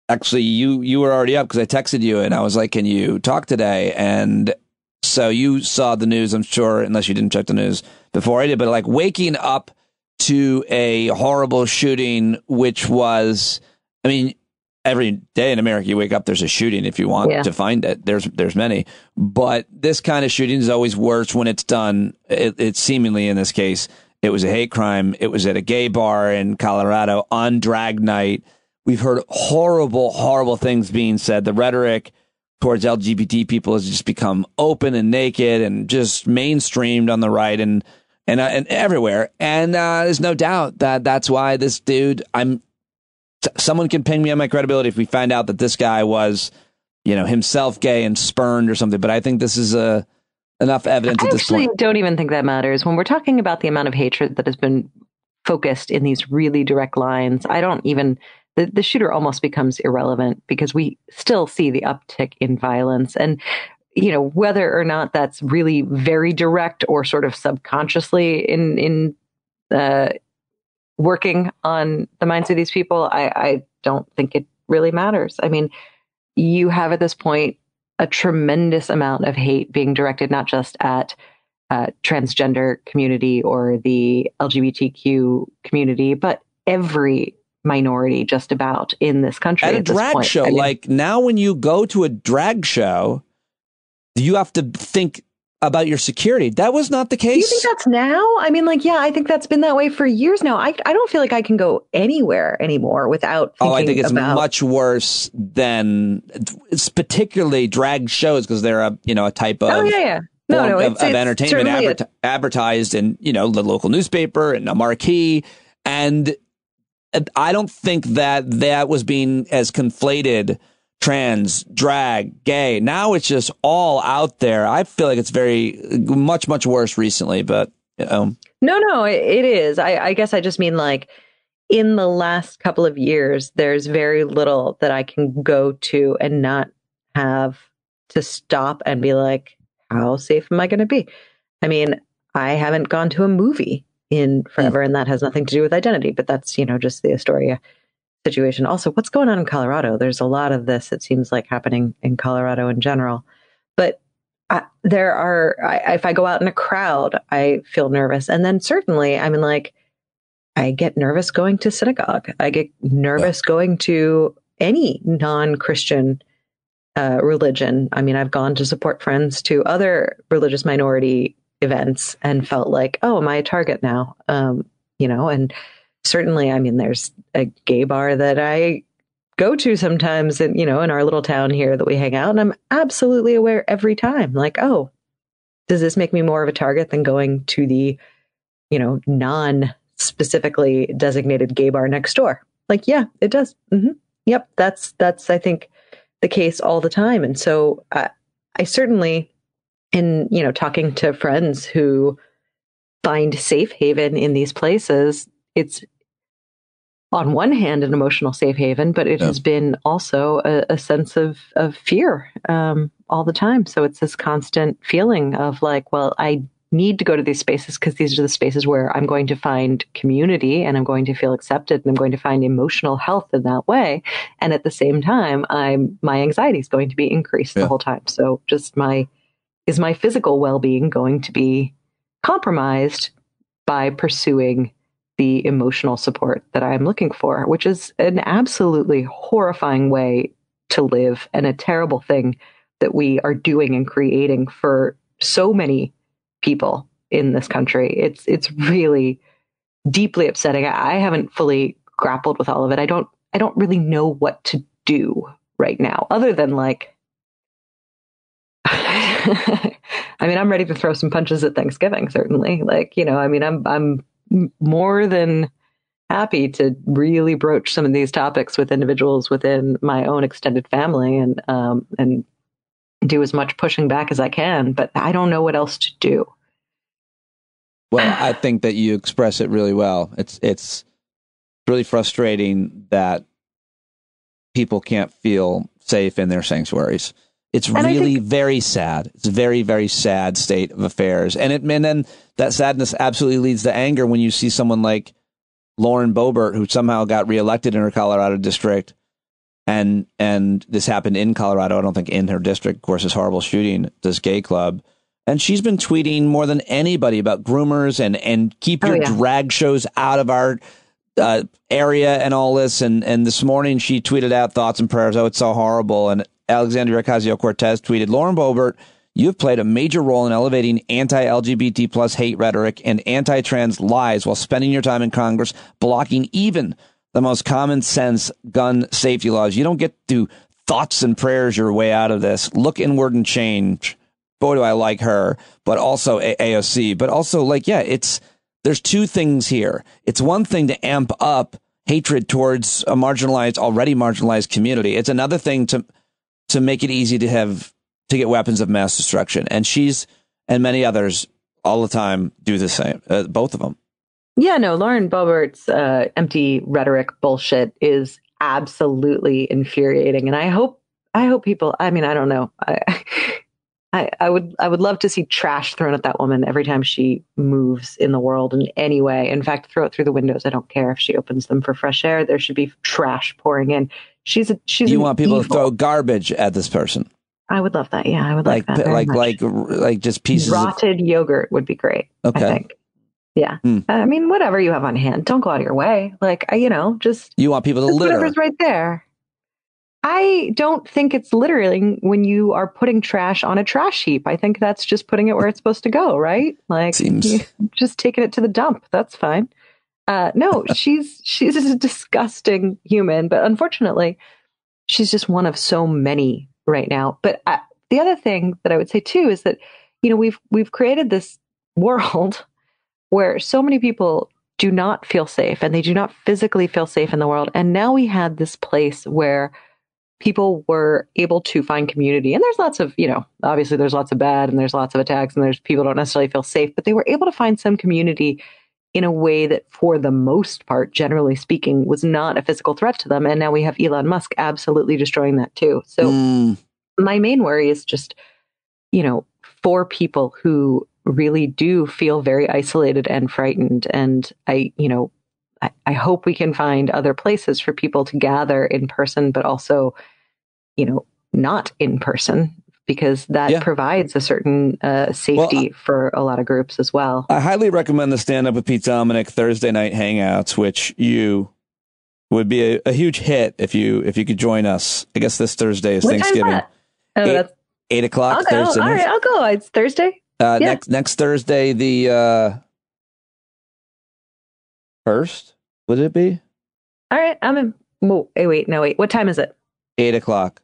actually, you were already up because I texted you and I was like, can you talk today? And so you saw the news, I'm sure, unless you didn't check the news before I did, but like waking up to a horrible shooting, which was, I mean, every day in America, you wake up, there's a shooting if you want to find it. There's many. But this kind of shooting is always worse when it's done. It's seemingly, in this case, it was a hate crime. It was at a gay bar in Colorado on drag night. We've heard horrible, horrible things being said. The rhetoric towards LGBT people has just become open and naked and just mainstreamed on the right and everywhere. And there's no doubt that that's why this dude, someone can ping me on my credibility if we find out that this guy was, himself gay and spurned or something. But I think this is enough evidence at this point. I actually don't even think that matters. When we're talking about the amount of hatred that has been focused in these really direct lines, I don't even, the shooter almost becomes irrelevant because we still see the uptick in violence. And, whether or not that's really very direct or sort of subconsciously in working on the minds of these people, I don't think it really matters. I mean, you have at this point a tremendous amount of hate being directed not just at transgender community or the LGBTQ community, but every minority just about in this country. At a drag show, like now when you go to a drag show, you have to think about your security. That was not the case. Do you think that's now? I mean, I think that's been that way for years now. I don't feel like I can go anywhere anymore without thinking I think it's much worse than it's particularly drag shows because they're a type of of entertainment advertised in the local newspaper and a marquee, and I don't think that was being as conflated. Trans, drag, gay. Now it's just all out there. I feel like it's much, much worse recently, but No, it is. I guess I just mean like in the last couple of years, there's very little that I can go to and not have to stop and be like, how safe am I going to be? I mean, I haven't gone to a movie in forever, and that has nothing to do with identity, but that's, just the Astoria situation. Also, what's going on in Colorado? There's a lot of this, it seems like, happening in Colorado in general. But if I go out in a crowd, I feel nervous. And then certainly, I mean, like, I get nervous going to synagogue. I get nervous going to any non-Christian religion. I mean, I've gone to support friends to other religious minority events and felt like, oh, am I a target now? And certainly, I mean, there's a gay bar that I go to sometimes in our little town here that we hang out. And I'm absolutely aware every time, like, oh, does this make me more of a target than going to the, non-specifically designated gay bar next door? Like, yeah, it does. Mm-hmm. Yep. That's, I think, the case all the time. And so I certainly, in, talking to friends who find safe haven in these places, it's on one hand an emotional safe haven, but it has been also a sense of fear all the time. So it's this constant feeling of like, well, I need to go to these spaces because these are the spaces where I'm going to find community and I'm going to feel accepted and I'm going to find emotional health in that way. And at the same time, my anxiety is going to be increased the whole time. So just is my physical well-being going to be compromised by pursuing the emotional support that I'm looking for, which is an absolutely horrifying way to live and a terrible thing that we are doing and creating for so many people in this country. It's really deeply upsetting. I haven't fully grappled with all of it. I don't really know what to do right now, other than like, I mean, I'm ready to throw some punches at Thanksgiving, certainly. Like, I mean, I'm more than happy to really broach some of these topics with individuals within my own extended family and do as much pushing back as I can, but I don't know what else to do. Well, I think that you express it really well. It's really frustrating that people can't feel safe in their sanctuaries. It's really very sad. It's a very, very sad state of affairs. And then that sadness absolutely leads to anger when you see someone like Lauren Boebert, who somehow got reelected in her Colorado district. And this happened in Colorado. I don't think in her district, of course, this horrible shooting at this gay club. And she's been tweeting more than anybody about groomers and keep your drag shows out of our area and all this. And this morning she tweeted out thoughts and prayers. Oh, it's so horrible. And Alexandria Ocasio-Cortez tweeted, Lauren Boebert, you've played a major role in elevating anti-LGBT plus hate rhetoric and anti-trans lies while spending your time in Congress blocking even the most common sense gun safety laws. You don't get to thoughts and prayers your way out of this. Look inward and change. Boy, do I like her, but also AOC. But also, like, there's two things here. It's one thing to amp up hatred towards a already marginalized community. It's another thing to make it easy to get weapons of mass destruction. And she's, and many others all the time do the same, both of them. Yeah, no, Lauren Boebert's empty rhetoric bullshit is absolutely infuriating. And I hope people, I mean, I don't know. I would love to see trash thrown at that woman every time she moves in the world in any way. In fact, throw it through the windows. I don't care if she opens them for fresh air. There should be trash pouring in. You want people to throw garbage at this person? I would love that. Yeah, I would like that. Like just pieces rotted yogurt would be great. Okay. I think. Yeah. I mean, whatever you have on hand, don't go out of your way. Like, just you want people to litter. Whatever's right there. I don't think it's littering when you are putting trash on a trash heap. I think that's just putting it where it's supposed to go, right? Like, just taking it to the dump. That's fine. No, she's a disgusting human, but unfortunately, she's just one of so many right now. But the other thing that I would say too is that we've created this world where so many people do not feel safe and they do not physically feel safe in the world. And now we had this place where people were able to find community. And there's lots of, obviously there's lots of bad and there's lots of attacks and there's people don't necessarily feel safe, but they were able to find some community in a way that for the most part, generally speaking, was not a physical threat to them. And now we have Elon Musk absolutely destroying that too. So my main worry is just, for people who really do feel very isolated and frightened. And I hope we can find other places for people to gather in person, but also, not in person, because that provides a certain safety for a lot of groups as well. I highly recommend the Stand Up with Pete Dominic Thursday night hangouts, which you would be a huge hit if you could join us. I guess this Thursday is Thanksgiving. That's 8 o'clock I'll go. Thursday. All right, I'll go. It's Thursday. Next Thursday, the 1st, would it be? All right, I'm in. Wait. What time is it? 8 o'clock.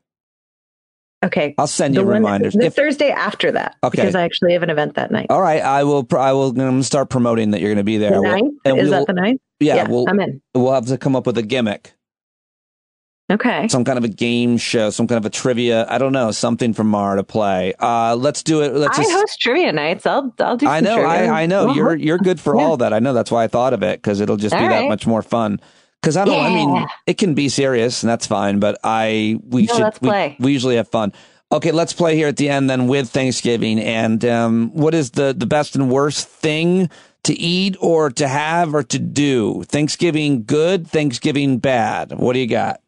Okay. I'll send you reminders. The Thursday after that. Okay. Because I actually have an event that night. All right. I'm going to start promoting that you're going to be there. The 9th? Is that the 9th? Yeah. I'm in. We'll have to come up with a gimmick. Okay. Some kind of a game show, some kind of a trivia. I don't know. Something for Maura to play. Let's do it. I host trivia nights. I'll do some I know. trivia. I know. You're good for all of that. I know. That's why I thought of it, because it'll just be that much more fun. Because I mean, it can be serious and that's fine, but we usually have fun. Okay, let's play here at the end then with Thanksgiving. And what is the best and worst thing to eat or to have or to do? Thanksgiving good, Thanksgiving bad. What do you got?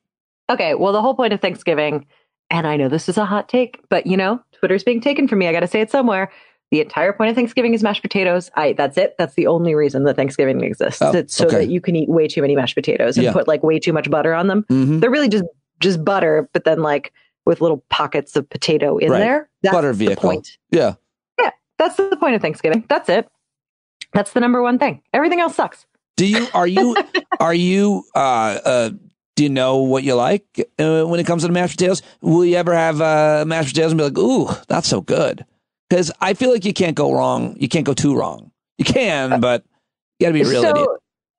Okay, well, the whole point of Thanksgiving, and I know this is a hot take, but Twitter's being taken from me. I got to say it somewhere. The entire point of Thanksgiving is mashed potatoes. That's it. That's the only reason that Thanksgiving exists. It's so that you can eat way too many mashed potatoes and put like way too much butter on them. Mm-hmm. They're really just butter, but then like with little pockets of potato in there. That's butter the vehicle. point. Yeah. Yeah. That's the point of Thanksgiving. That's it. That's the number one thing. Everything else sucks. Do you know what you like when it comes to mashed potatoes? Will you ever have mashed potatoes and be like, ooh, that's so good? Because I feel like you can't go wrong. You can't go too wrong. You can, but you got to be a real idiot.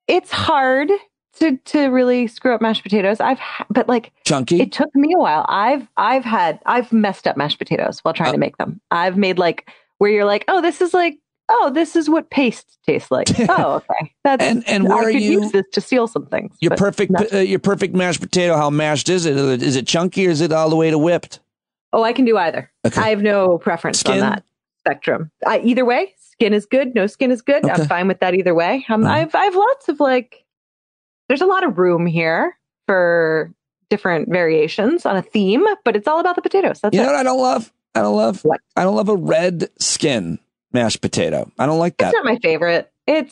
It's hard to really screw up mashed potatoes. But like chunky. It took me a while. I've messed up mashed potatoes while trying to make them. I've made like where you're like, this is what paste tastes like. Oh, okay. That's and where I could use this to seal some things. Your perfect mashed potato. How mashed is it? Is it chunky or is it all the way to whipped? Oh, I can do either. Okay. I have no preference on that spectrum. Either way, skin is good. No skin is good. Okay. I'm fine with that either way. I've lots of there's a lot of room here for different variations on a theme, but it's all about the potatoes. That's you know what I don't love? What? I don't love a red skin mashed potato. I don't like that. It's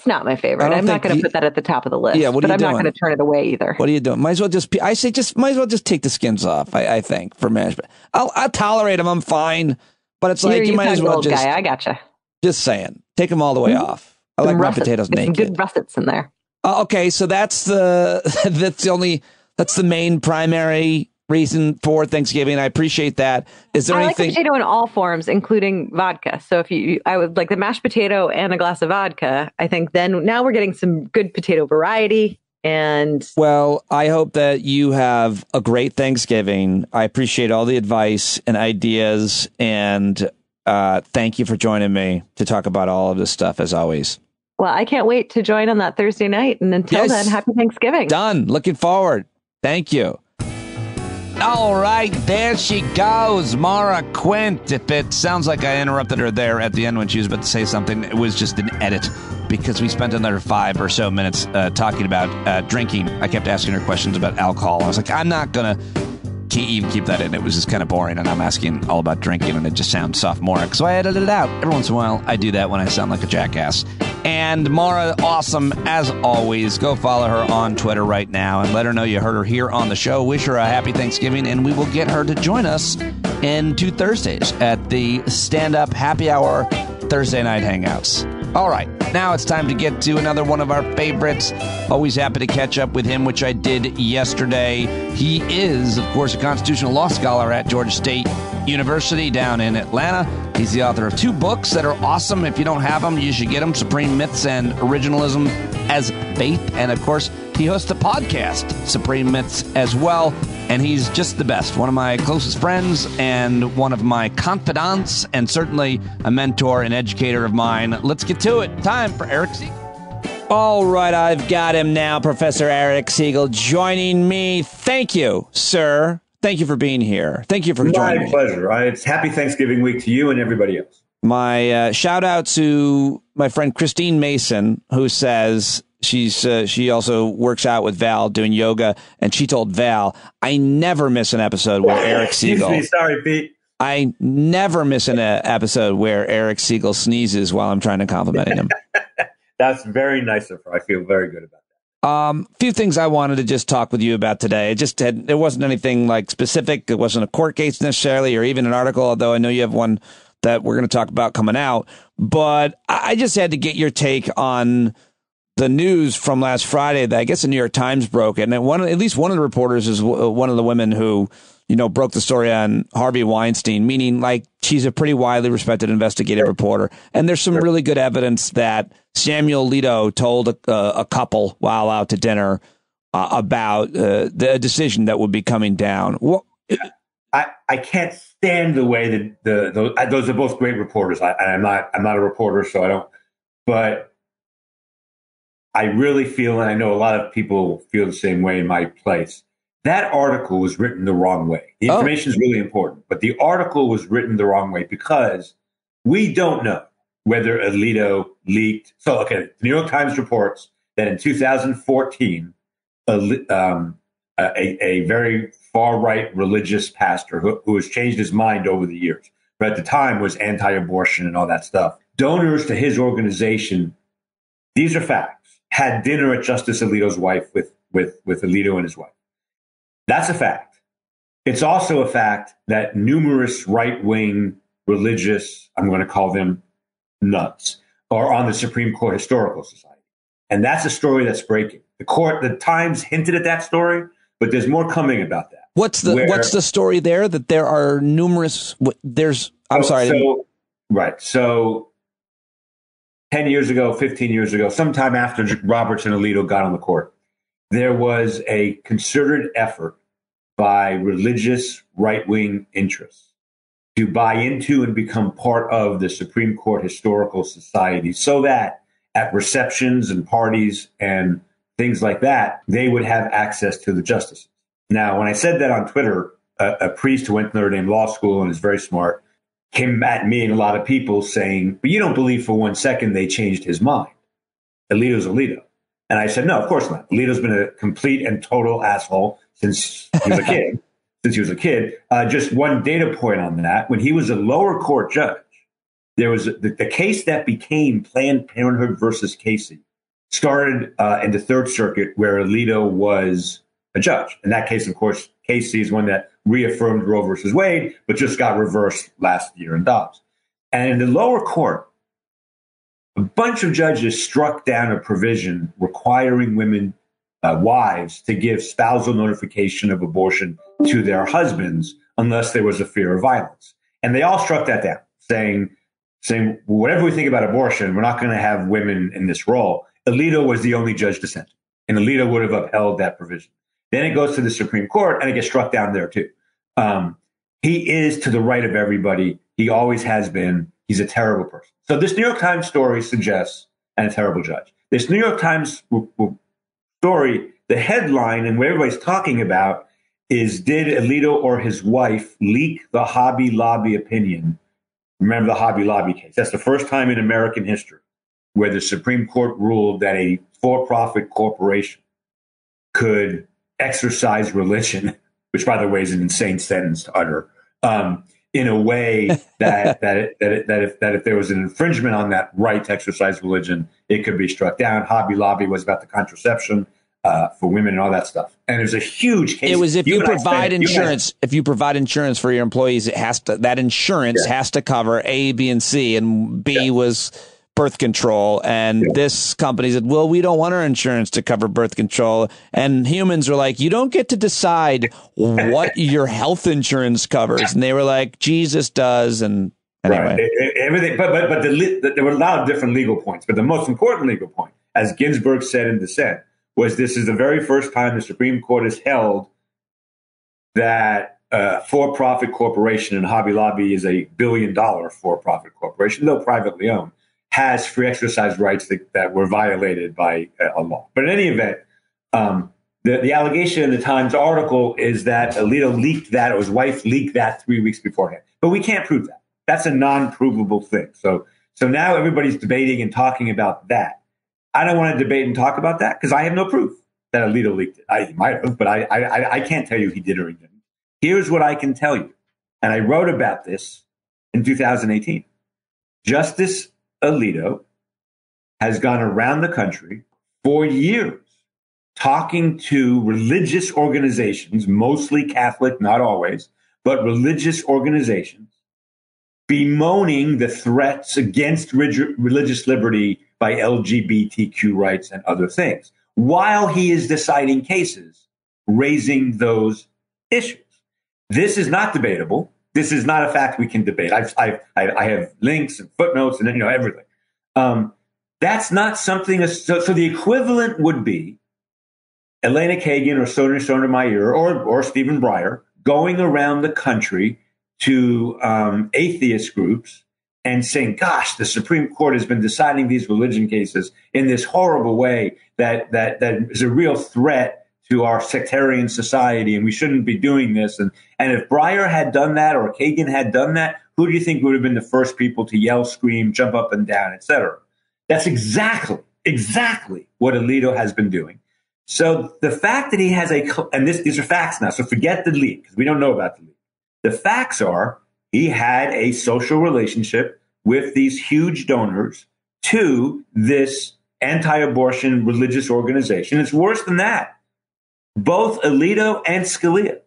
not my favorite. I'm not going to put that at the top of the list. Yeah, but I'm not going to turn it away either. What are you doing? Might as well just take the skins off. I think for mashed. I'll tolerate them. I'm fine. But it's like you might as well just. Guy, I gotcha. Just saying, take them all the way off. I like my potatoes naked. Some good russets in there. Okay, so that's the main primary reason for Thanksgiving. I appreciate that. Is there anything? I like the potato in all forms, including vodka. So I would like the mashed potato and a glass of vodka. I think now we're getting some good potato variety. And well, I hope that you have a great Thanksgiving. I appreciate all the advice and ideas, and thank you for joining me to talk about all of this stuff as always. Well, I can't wait to join on that Thursday night. And until then, happy Thanksgiving. Done. Looking forward. Thank you. All right, there she goes, Maura Quint. If it sounds like I interrupted her there at the end when she was about to say something, it was just an edit because we spent another 5 or so minutes talking about drinking. I kept asking her questions about alcohol. I was like, I'm not going to even keep that in. It was just kind of boring, and I'm asking all about drinking, and it just sounds sophomoric. So I edited it out. Every once in a while, I do that when I sound like a jackass. And Maura, awesome as always. Go follow her on Twitter right now and let her know you heard her here on the show. Wish her a happy Thanksgiving, and we will get her to join us in 2 Thursdays at the Stand-Up Happy Hour Thursday Night Hangouts. All right, now it's time to get to another one of our favorites. Always happy to catch up with him, which I did yesterday. He is, of course, a constitutional law scholar at Georgia State University down in Atlanta. He's the author of 2 books that are awesome. If you don't have them, you should get them. Supreme Myths and Originalism as Faith. And, of course, he hosts a podcast, Supreme Myths, as well. And he's just the best. One of my closest friends and one of my confidants and certainly a mentor and educator of mine. Let's get to it. Time for Eric Segall. All right, I've got him now, Professor Eric Segall, joining me. Thank you, sir. Thank you for being here. Thank you for joining me. My pleasure. It's happy Thanksgiving week to you and everybody else. My shout out to my friend Christine Mason, who says she also works out with Val doing yoga, and she told Val, I never miss an episode with Eric Segall. Sorry, Pete. I never miss an episode where Eric Segall sneezes while I'm trying to compliment him. That's very nice of her. I feel very good about that. Few things I wanted to just talk with you about today. There wasn't anything like specific. It wasn't a court case necessarily, or even an article, although I know you have one that we're going to talk about coming out. But I just had to get your take on the news from last Friday that I guess the New York Times broke. And at least one of the reporters is one of the women who, broke the story on Harvey Weinstein, meaning like she's a pretty widely respected investigative reporter. And there's some really good evidence that Samuel Alito told a couple while out to dinner about the decision that would be coming down. I can't stand the way that those are both great reporters. I'm not a reporter, so I don't. But I really feel, and I know a lot of people feel the same way in my place. That article was written the wrong way. The information is really important, but the article was written the wrong way because we don't know whether Alito leaked. So, okay, the New York Times reports that in 2014, a very far-right religious pastor who has changed his mind over the years, but at the time was anti-abortion and all that stuff. Donors to his organization, these are facts, had dinner at Justice Alito's wife with Alito and his wife. That's a fact. It's also a fact that numerous right-wing religious, I'm going to call them nuts, are on the Supreme Court Historical Society. And that's a story that's breaking. The Times hinted at that story, but there's more coming about that. What's the story there? That there are numerous. So 10 years ago, 15 years ago, sometime after Roberts and Alito got on the court, there was a concerted effort by religious right-wing interests to buy into and become part of the Supreme Court Historical Society so that at receptions and parties and things like that, they would have access to the justices. Now, when I said that on Twitter, a priest who went to Notre Dame Law School and is very smart came at me and a lot of people saying, but you don't believe for 1 second they changed his mind. Alito's Alito. And I said, no, of course not. Alito's been a complete and total asshole since he was a kid. Just one data point on that. When he was a lower court judge, there was the case that became Planned Parenthood versus Casey started in the Third Circuit where Alito was a judge. In that case, of course, Casey is one that reaffirmed Roe versus Wade, but just got reversed last year in Dobbs. And in the lower court, a bunch of judges struck down a provision requiring women, wives, to give spousal notification of abortion to their husbands unless there was a fear of violence. And they all struck that down, saying whatever we think about abortion, we're not going to have women in this role. Alito was the only judge dissenting, and Alito would have upheld that provision. Then it goes to the Supreme Court, and it gets struck down there too. He is to the right of everybody. He always has been. He's a terrible person. So this New York Times story suggests, and a terrible judge. This New York Times story, the headline and what everybody's talking about is, did Alito or his wife leak the Hobby Lobby opinion? Remember the Hobby Lobby case? That's the first time in American history where the Supreme Court ruled that a for-profit corporation could exercise religion, which, by the way, is an insane sentence to utter, in a way that if there was an infringement on that right to exercise religion, it could be struck down. Hobby Lobby was about the contraception for women and all that stuff. And there's a huge case. It was if you provide insurance for your employees, that insurance has to cover A, B, and C, and B was birth control. And this company said, well, we don't want our insurance to cover birth control. And humans were like, you don't get to decide what your health insurance covers. And they were like, Jesus does. And anyway. Right. Everything, but there were a lot of different legal points. But the most important legal point, as Ginsburg said in dissent, was this is the very first time the Supreme Court has held that a for-profit corporation, and Hobby Lobby is a $1 billion for-profit corporation, though privately owned, has free exercise rights that were violated by a law. But in any event, the allegation in the Times article is that Alito leaked that, or his wife leaked that 3 weeks beforehand. But we can't prove that. That's a non-provable thing. So now everybody's debating and talking about that. I don't want to debate and talk about that because I have no proof that Alito leaked it. He might have, but I can't tell you he did or he didn't. Here's what I can tell you. and I wrote about this in 2018. Justice Alito has gone around the country for years talking to religious organizations, mostly Catholic, not always, but religious organizations, bemoaning the threats against religious liberty by LGBTQ rights and other things, while he is deciding cases raising those issues. This is not debatable. This is not a fact we can debate. I have links and footnotes and everything. That's not something. So the equivalent would be Elena Kagan or Sotomayor or Stephen Breyer going around the country to atheist groups and saying, gosh, the Supreme Court has been deciding these religion cases in this horrible way that is a real threat to our sectarian society, and we shouldn't be doing this. And if Breyer had done that or Kagan had done that, who do you think would have been the first people to yell, scream, jump up and down, et cetera? That's exactly what Alito has been doing. So the fact that he has these are facts now, so forget the leak, because we don't know about the leak. The facts are he had a social relationship with these huge donors to this anti-abortion religious organization. It's worse than that. Both Alito and Scalia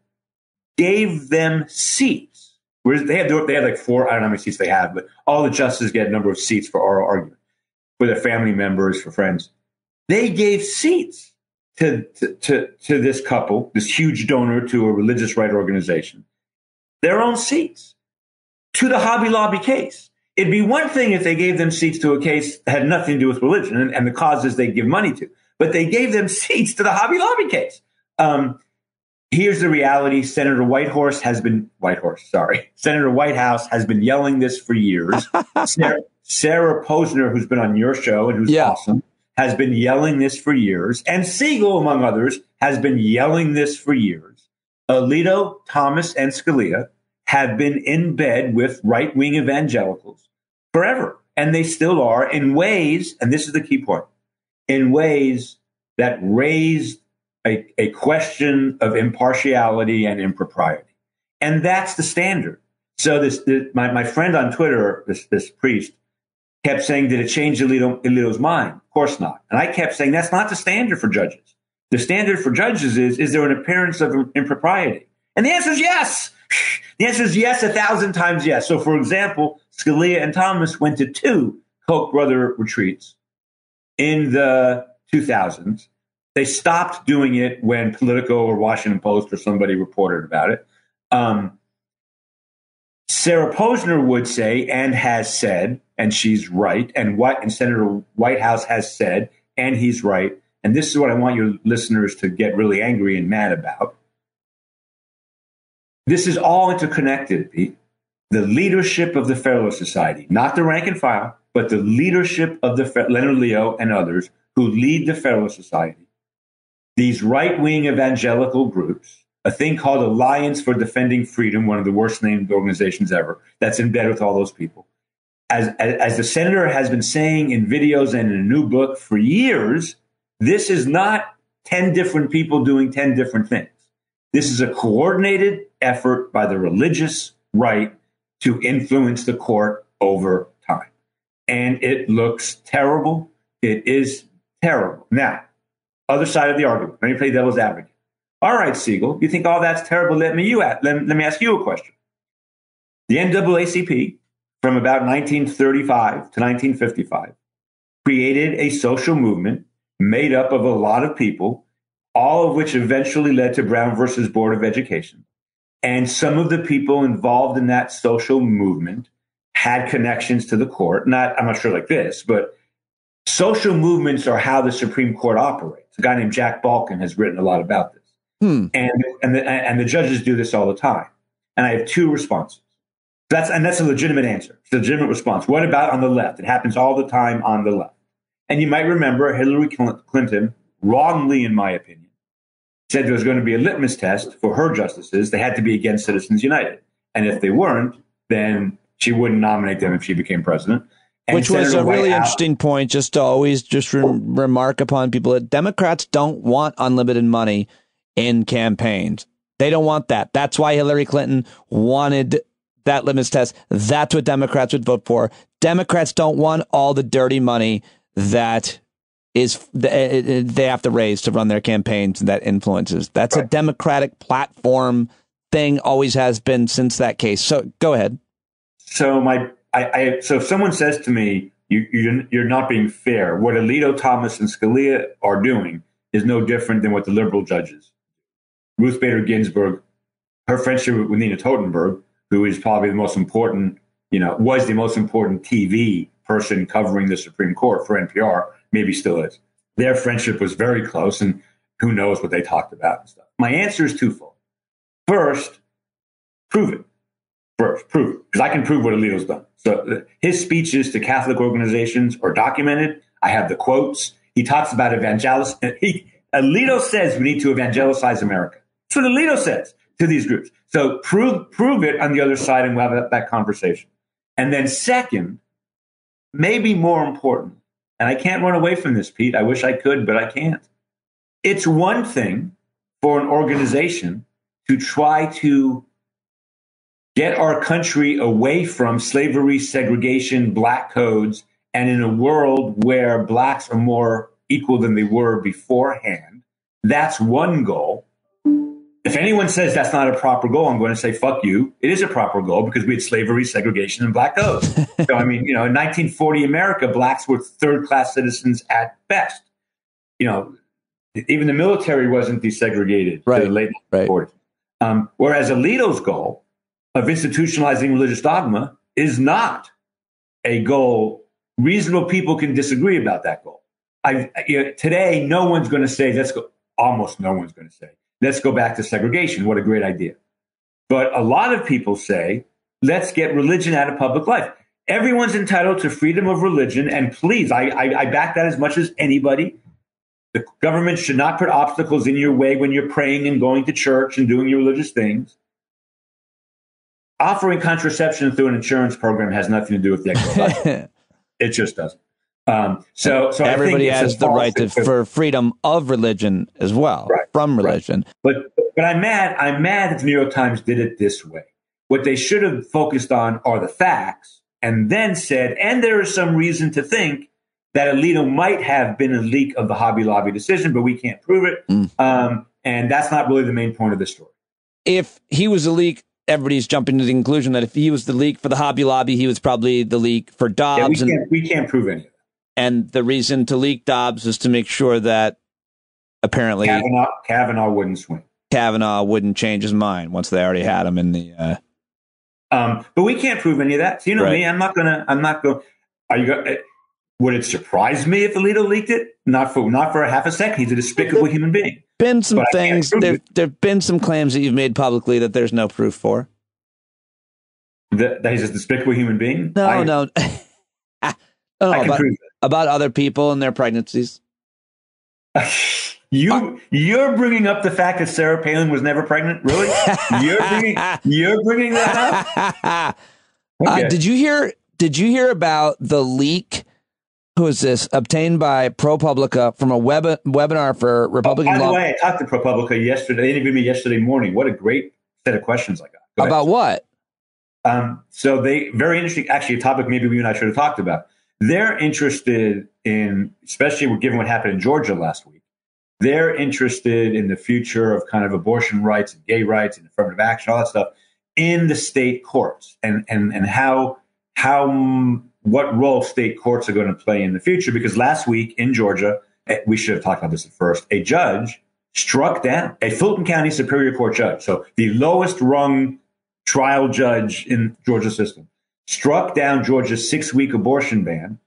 gave them seats. Whereas they had like 4, I don't know how many seats they have, but all the justices get a number of seats for oral argument, for their family members, for friends. They gave seats to this couple, this huge donor to a religious right organization, their own seats to the Hobby Lobby case. It'd be one thing if they gave them seats to a case that had nothing to do with religion and the causes they give money to, but they gave them seats to the Hobby Lobby case. Here's the reality. Senator Whitehouse has been yelling this for years. Sarah Posner, who's been on your show and who's awesome, has been yelling this for years. And Segall, among others, has been yelling this for years. Alito, Thomas, and Scalia have been in bed with right-wing evangelicals forever. And they still are in ways, and this is the key point, in ways that raised a question of impartiality and impropriety. And that's the standard. So my friend on Twitter, this priest, kept saying, did it change Alito's mind? Of course not. And I kept saying, that's not the standard for judges. The standard for judges is there an appearance of impropriety? And the answer is yes. The answer is yes, 1,000 times yes. So, for example, Scalia and Thomas went to 2 Koch brother retreats in the 2000s. They stopped doing it when Politico or Washington Post or somebody reported about it. Sarah Posner would say and has said, and she's right, and Senator Whitehouse has said, and he's right, and this is what I want your listeners to get really angry and mad about. This is all interconnected, Pete. The leadership of the Federalist Society, not the rank and file, but the leadership of Leonard Leo and others who lead the Federalist Society. These right-wing evangelical groups, a thing called Alliance for Defending Freedom, one of the worst named organizations ever, that's in bed with all those people. As the senator has been saying in videos and in a new book for years, this is not 10 different people doing 10 different things. This is a coordinated effort by the religious right to influence the court over time. And it looks terrible. It is terrible. Now, other side of the argument. Let me play devil's advocate. All right, Segall, you think all that's terrible? Let me ask you a question. The NAACP, from about 1935 to 1955, created a social movement made up of a lot of people, all of which eventually led to Brown versus Board of Education. And some of the people involved in that social movement had connections to the court. I'm not sure like this, but social movements are how the Supreme Court operates. A guy named Jack Balkin has written a lot about this. And the judges do this all the time. And I have 2 responses. That's a legitimate answer. It's a legitimate response. What about on the left? It happens all the time on the left. And you might remember Hillary Clinton, wrongly in my opinion, said there was going to be a litmus test for her justices. They had to be against Citizens United. And if they weren't, then she wouldn't nominate them if she became president. And which was a really interesting point, just to always remark upon people that Democrats don't want unlimited money in campaigns. They don't want that. That's why Hillary Clinton wanted that litmus test. That's what Democrats would vote for. Democrats don't want all the dirty money that they have to raise to run their campaigns and that influences. That's a Democratic platform thing, always has been since that case. So go ahead. So so if someone says to me, you're not being fair, what Alito, Thomas, and Scalia are doing is no different than what the liberal judges. Ruth Bader Ginsburg, her friendship with Nina Totenberg, who is probably the most important, was the most important TV person covering the Supreme Court for NPR, maybe still is. Their friendship was very close, and who knows what they talked about and stuff. My answer is twofold. First, prove it. Because I can prove what Alito's done. So his speeches to Catholic organizations are documented. I have the quotes. He talks about Alito says we need to evangelize America. That's what Alito says to these groups. So prove it on the other side, and we'll have that conversation. And then second, maybe more important, and I can't run away from this, Pete. I wish I could, but I can't. It's one thing for an organization to try to get our country away from slavery, segregation, black codes, and in a world where blacks are more equal than they were beforehand. That's one goal. If anyone says that's not a proper goal, I'm going to say, fuck you. It is a proper goal because we had slavery, segregation, and black codes. So, in 1940 America, blacks were third-class citizens at best. Even the military wasn't desegregated to the late 1940s. Whereas Alito's goal of institutionalizing religious dogma is not a goal. Reasonable people can disagree about that goal. Today, no one's going to say, almost no one's going to say, let's go back to segregation. What a great idea. But a lot of people say, let's get religion out of public life. Everyone's entitled to freedom of religion. And please, I back that as much as anybody. The government should not put obstacles in your way when you're praying and going to church and doing your religious things. Offering contraception through an insurance program has nothing to do with the exercise. It just doesn't. So everybody has the right for freedom of religion as well, from religion. Right. But I'm mad that the New York Times did it this way. What they should have focused on are the facts, and then said, and there is some reason to think that Alito might have been a leak of the Hobby Lobby decision, but we can't prove it. And that's not really the main point of the story. If he was a leak, everybody's jumping to the conclusion that if he was the leak for the Hobby Lobby, he was probably the leak for Dobbs. Yeah, we can't prove any of that. And the reason to leak Dobbs is to make sure that apparently Kavanaugh wouldn't swing. Kavanaugh wouldn't change his mind once they already had him in the. But we can't prove any of that. So me. I'm not going. Are you going? Would it surprise me if Alito leaked it? Not for a half a second. He's a despicable human being. Been some things. There've been some claims that you've made publicly that there's no proof for. That he's a despicable human being? No. About other people and their pregnancies. You're bringing up the fact that Sarah Palin was never pregnant? Really? You're bringing that up? Okay. Did you hear about the leak? Who is this? Obtained by ProPublica from a webinar for Republican law. By the way, I talked to ProPublica yesterday. They interviewed me yesterday morning. What a great set of questions I got. About what? So very interesting. Actually, a topic maybe we and I should have talked about. They're interested in, especially given what happened in Georgia last week, they're interested in the future of kind of abortion rights and gay rights and affirmative action, all that stuff in the state courts and what role state courts are going to play in the future. Because last week in Georgia, we should have talked about this at first, a judge struck down a Fulton County Superior Court judge. So the lowest rung trial judge in Georgia system struck down Georgia's 6-week abortion ban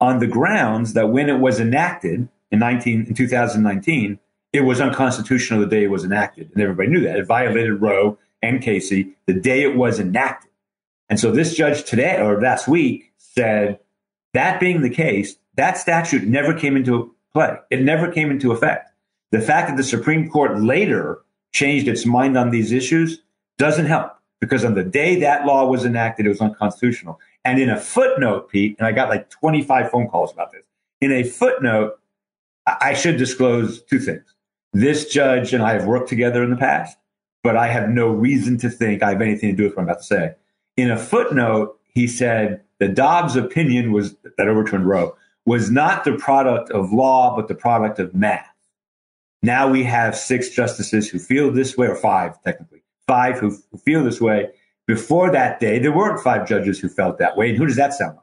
on the grounds that when it was enacted in 2019, it was unconstitutional the day it was enacted. And everybody knew that. It violated Roe and Casey the day it was enacted. And so this judge today or last week said, that being the case, that statute never came into play. It never came into effect. The fact that the Supreme Court later changed its mind on these issues doesn't help. Because on the day that law was enacted, it was unconstitutional. And in a footnote, Pete, and I got like 25 phone calls about this. In a footnote, I should disclose two things. This judge and I have worked together in the past. but I have no reason to think I have anything to do with what I'm about to say. In a footnote, he said the Dobbs opinion was that overturned Roe was not the product of law, but the product of math. Now we have 6 justices who feel this way, or 5 technically, 5 who feel this way. Before that day, there weren't 5 judges who felt that way. And who does that sound like?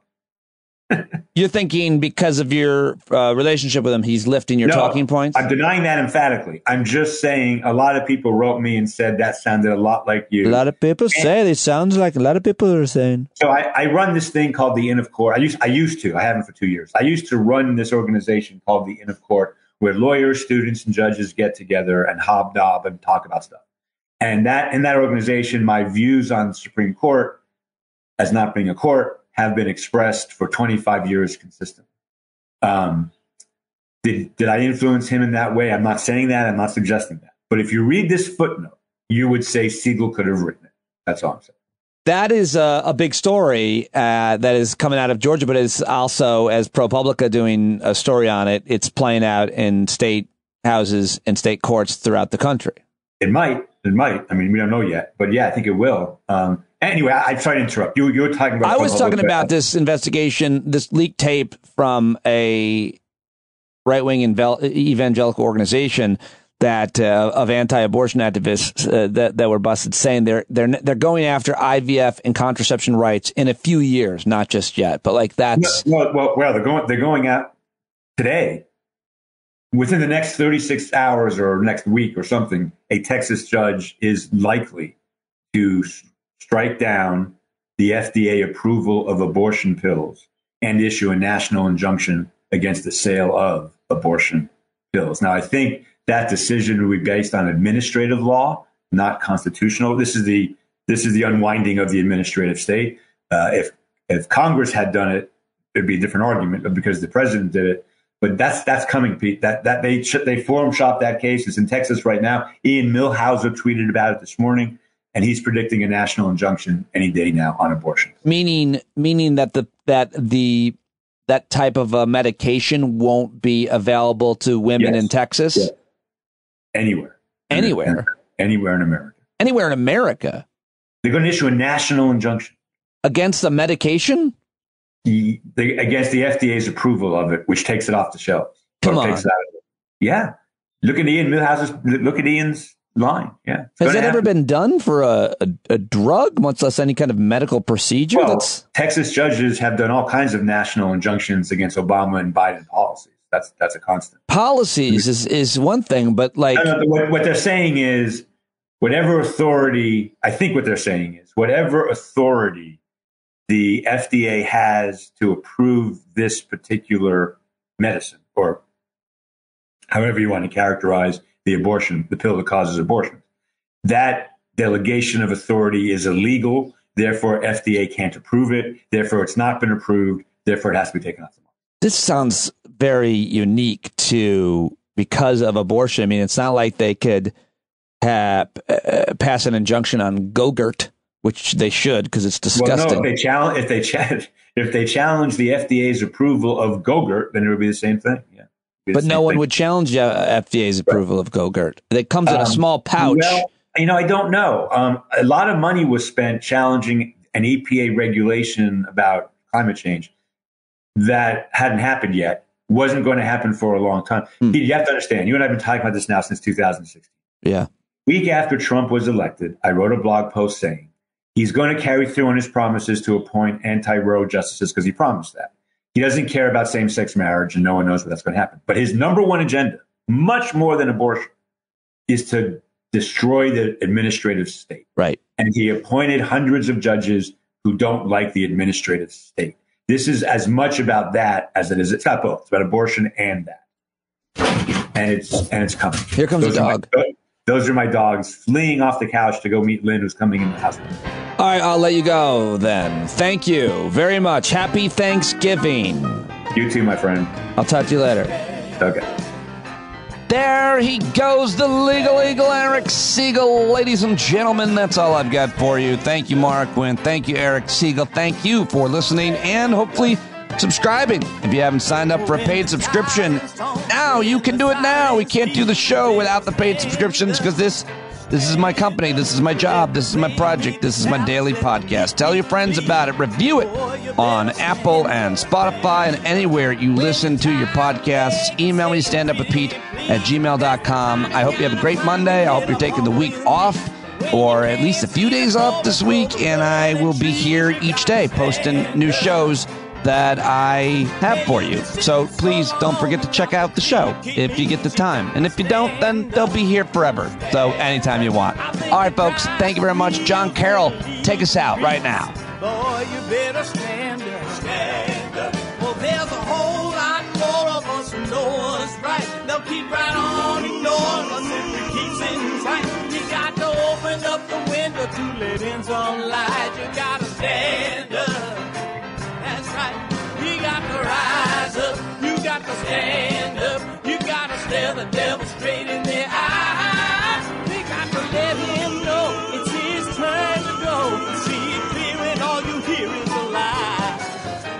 You're thinking because of your relationship with him, he's lifting your talking points? I'm denying that emphatically. I'm just saying a lot of people wrote me and said that sounded a lot like you. A lot of people say it sounds like a lot of people are saying. So I run this thing called the Inn of Court. I used to. I haven't for 2 years. I used to run this organization called the Inn of Court, where lawyers, students, and judges get together and hobnob and talk about stuff. And that in that organization, my views on the Supreme Court as not being a court have been expressed for 25 years consistently. Did I influence him in that way? I'm not saying that. I'm not suggesting that. But if you read this footnote, you would say Segall could have written it. That's all I'm saying. That is a big story that is coming out of Georgia, but it's also, as ProPublica doing a story on it, it's playing out in state houses and state courts throughout the country. It might. I mean, we don't know yet, but yeah, I think it will. Anyway, I tried to interrupt. You were talking about. I was talking about this investigation, this leaked tape from a right-wing evangelical organization that of anti-abortion activists that were busted, saying they're going after IVF and contraception rights in a few years, not just yet, but like that's well, they're going out today. Within the next 36 hours or next week or something, a Texas judge is likely to strike down the FDA approval of abortion pills and issue a national injunction against the sale of abortion pills. Now, I think that decision will be based on administrative law, not constitutional. This is the unwinding of the administrative state. If Congress had done it, it'd be a different argument, but because the president did it. But that's coming, Pete. That they forum shop that case. It's in Texas right now. Ian Millhauser tweeted about it this morning, and he's predicting a national injunction any day now on abortion. Meaning that that type of medication won't be available to women in Texas? Yeah. Anywhere in America. Anywhere in America. They're going to issue a national injunction against the medication. Against the FDA's approval of it, which takes it off the shelves. Come on. Yeah. Look at Ian Millhauser's. Look at Ian's line. Yeah. Has that ever been done for a drug, much less any kind of medical procedure? Well, Texas judges have done all kinds of national injunctions against Obama and Biden policies. That's a constant. Policies is one thing, but like what they're saying is whatever authority. I think what they're saying is whatever authority the FDA has to approve this particular medicine, or however you want to characterize the pill that causes abortion. That delegation of authority is illegal. Therefore, FDA can't approve it. Therefore, it's not been approved. Therefore, it has to be taken off the market. This sounds very unique because of abortion. I mean, it's not like they could pass an injunction on Go-Gurt, which they should, because it's disgusting. Well, no, if they challenge the FDA's approval of Go-Gurt, then it would be the same thing. Yeah. But no one would challenge FDA's approval of Go-Gurt. It comes in a small pouch. Well, I don't know. A lot of money was spent challenging an EPA regulation about climate change that hadn't happened yet, wasn't going to happen for a long time. You have to understand, you and I have been talking about this now since 2016. Yeah. Week after Trump was elected, I wrote a blog post saying, he's going to carry through on his promises to appoint anti-Roe justices because he promised that. He doesn't care about same-sex marriage, and no one knows what that's going to happen. But his number one agenda, much more than abortion, is to destroy the administrative state. Right. And he appointed hundreds of judges who don't like the administrative state. This is as much about that as it is. It's not both. It's about abortion and that. And it's coming. Here comes the dog. Those are my dogs fleeing off the couch to go meet Lynn, who's coming in the house. All right, I'll let you go then. Thank you very much. Happy Thanksgiving. You too, my friend. I'll talk to you later. Okay. There he goes, the legal eagle, Eric Segall. Ladies and gentlemen, that's all I've got for you. Thank you, Maura, Quint. Thank you, Eric Segall. Thank you for listening and hopefully subscribing. If you haven't signed up for a paid subscription, now you can do it now. We can't do the show without the paid subscriptions because this This is my company. This is my job. This is my project. This is my daily podcast. Tell your friends about it. Review it on Apple and Spotify and anywhere you listen to your podcasts. Email me, standupwithpete@gmail.com. I hope you have a great Monday. I hope you're taking the week off, or at least a few days off this week, and I will be here each day posting new shows that I have for you. So please don't forget to check out the show if you get the time. And if you don't, then they'll be here forever. So anytime you want. All right, folks, thank you very much. John Carroll, take us out right now. Boy, you better stand up, stand up. Well, there's a whole lot more of us who know us right. They'll keep right on ignoring us if we keep sitting tight. You got to open up the window to let in some light. You got to stand up. That's right. You got to rise up. You got to stand up. You got to stare the devil straight in the eyes. We got to let him know it's his turn to go. See it clear and all you hear is a lie.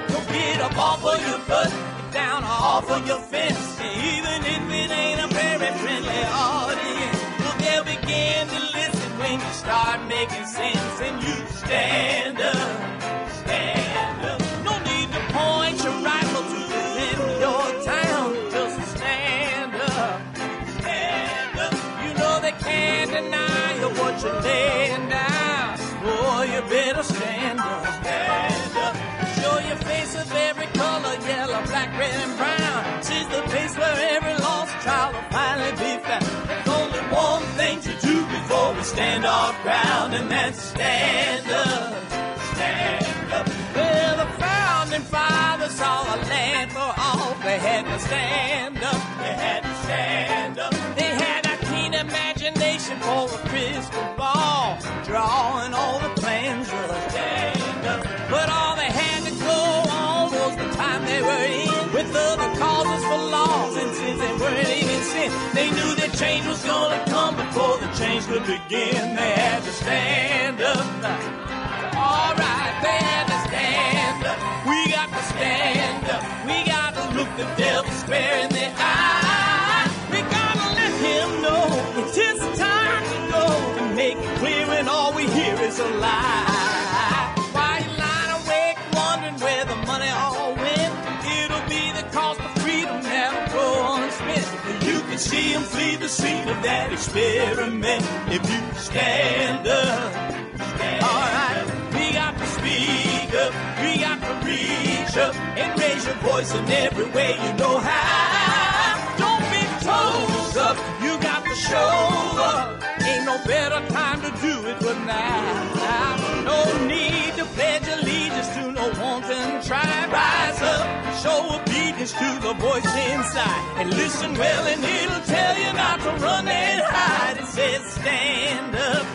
So get up off of your butt, get down off of your fence. And even if it ain't a very friendly audience, well, they'll begin to listen when you start making sense. And you stand up, stand up. Point your rifle to defend your town. Just stand up, stand up. You know they can't deny you what you're laying down. Boy, you better stand up, stand up. Show your face of every color, yellow, black, red, and brown. She's the place where every lost child will finally be found. There's only one thing to do before we stand our ground, and that's stand up, stand up. Well, the founding fathers saw a land for all. They had to stand up. They had to stand up. They had a keen imagination for a crystal ball, drawing all the plans of stand up. But all they had to go on was the time they were in, with other causes for laws, and since they weren't even sin, they knew that change was gonna come before the change could begin. They had to stand up. All right, they had to stand up. We got to stand up. We got to look the devil square in the eye. We got to let him know it's his time to go, and make it clear when all we hear is a lie. Why you lying awake wondering where the money all went? It'll be the cost of freedom that'll go unspent. You can see him flee the scene of that experiment if you stand up. All right, we got to speak up, we got to reach up and raise your voice in every way you know how. Don't be toes up, you got to show up. Ain't no better time to do it but now. No need to pledge allegiance to no wanton tribe. Rise up, show obedience to the voice inside, and listen well and it'll tell you not to run and hide. It says stand up.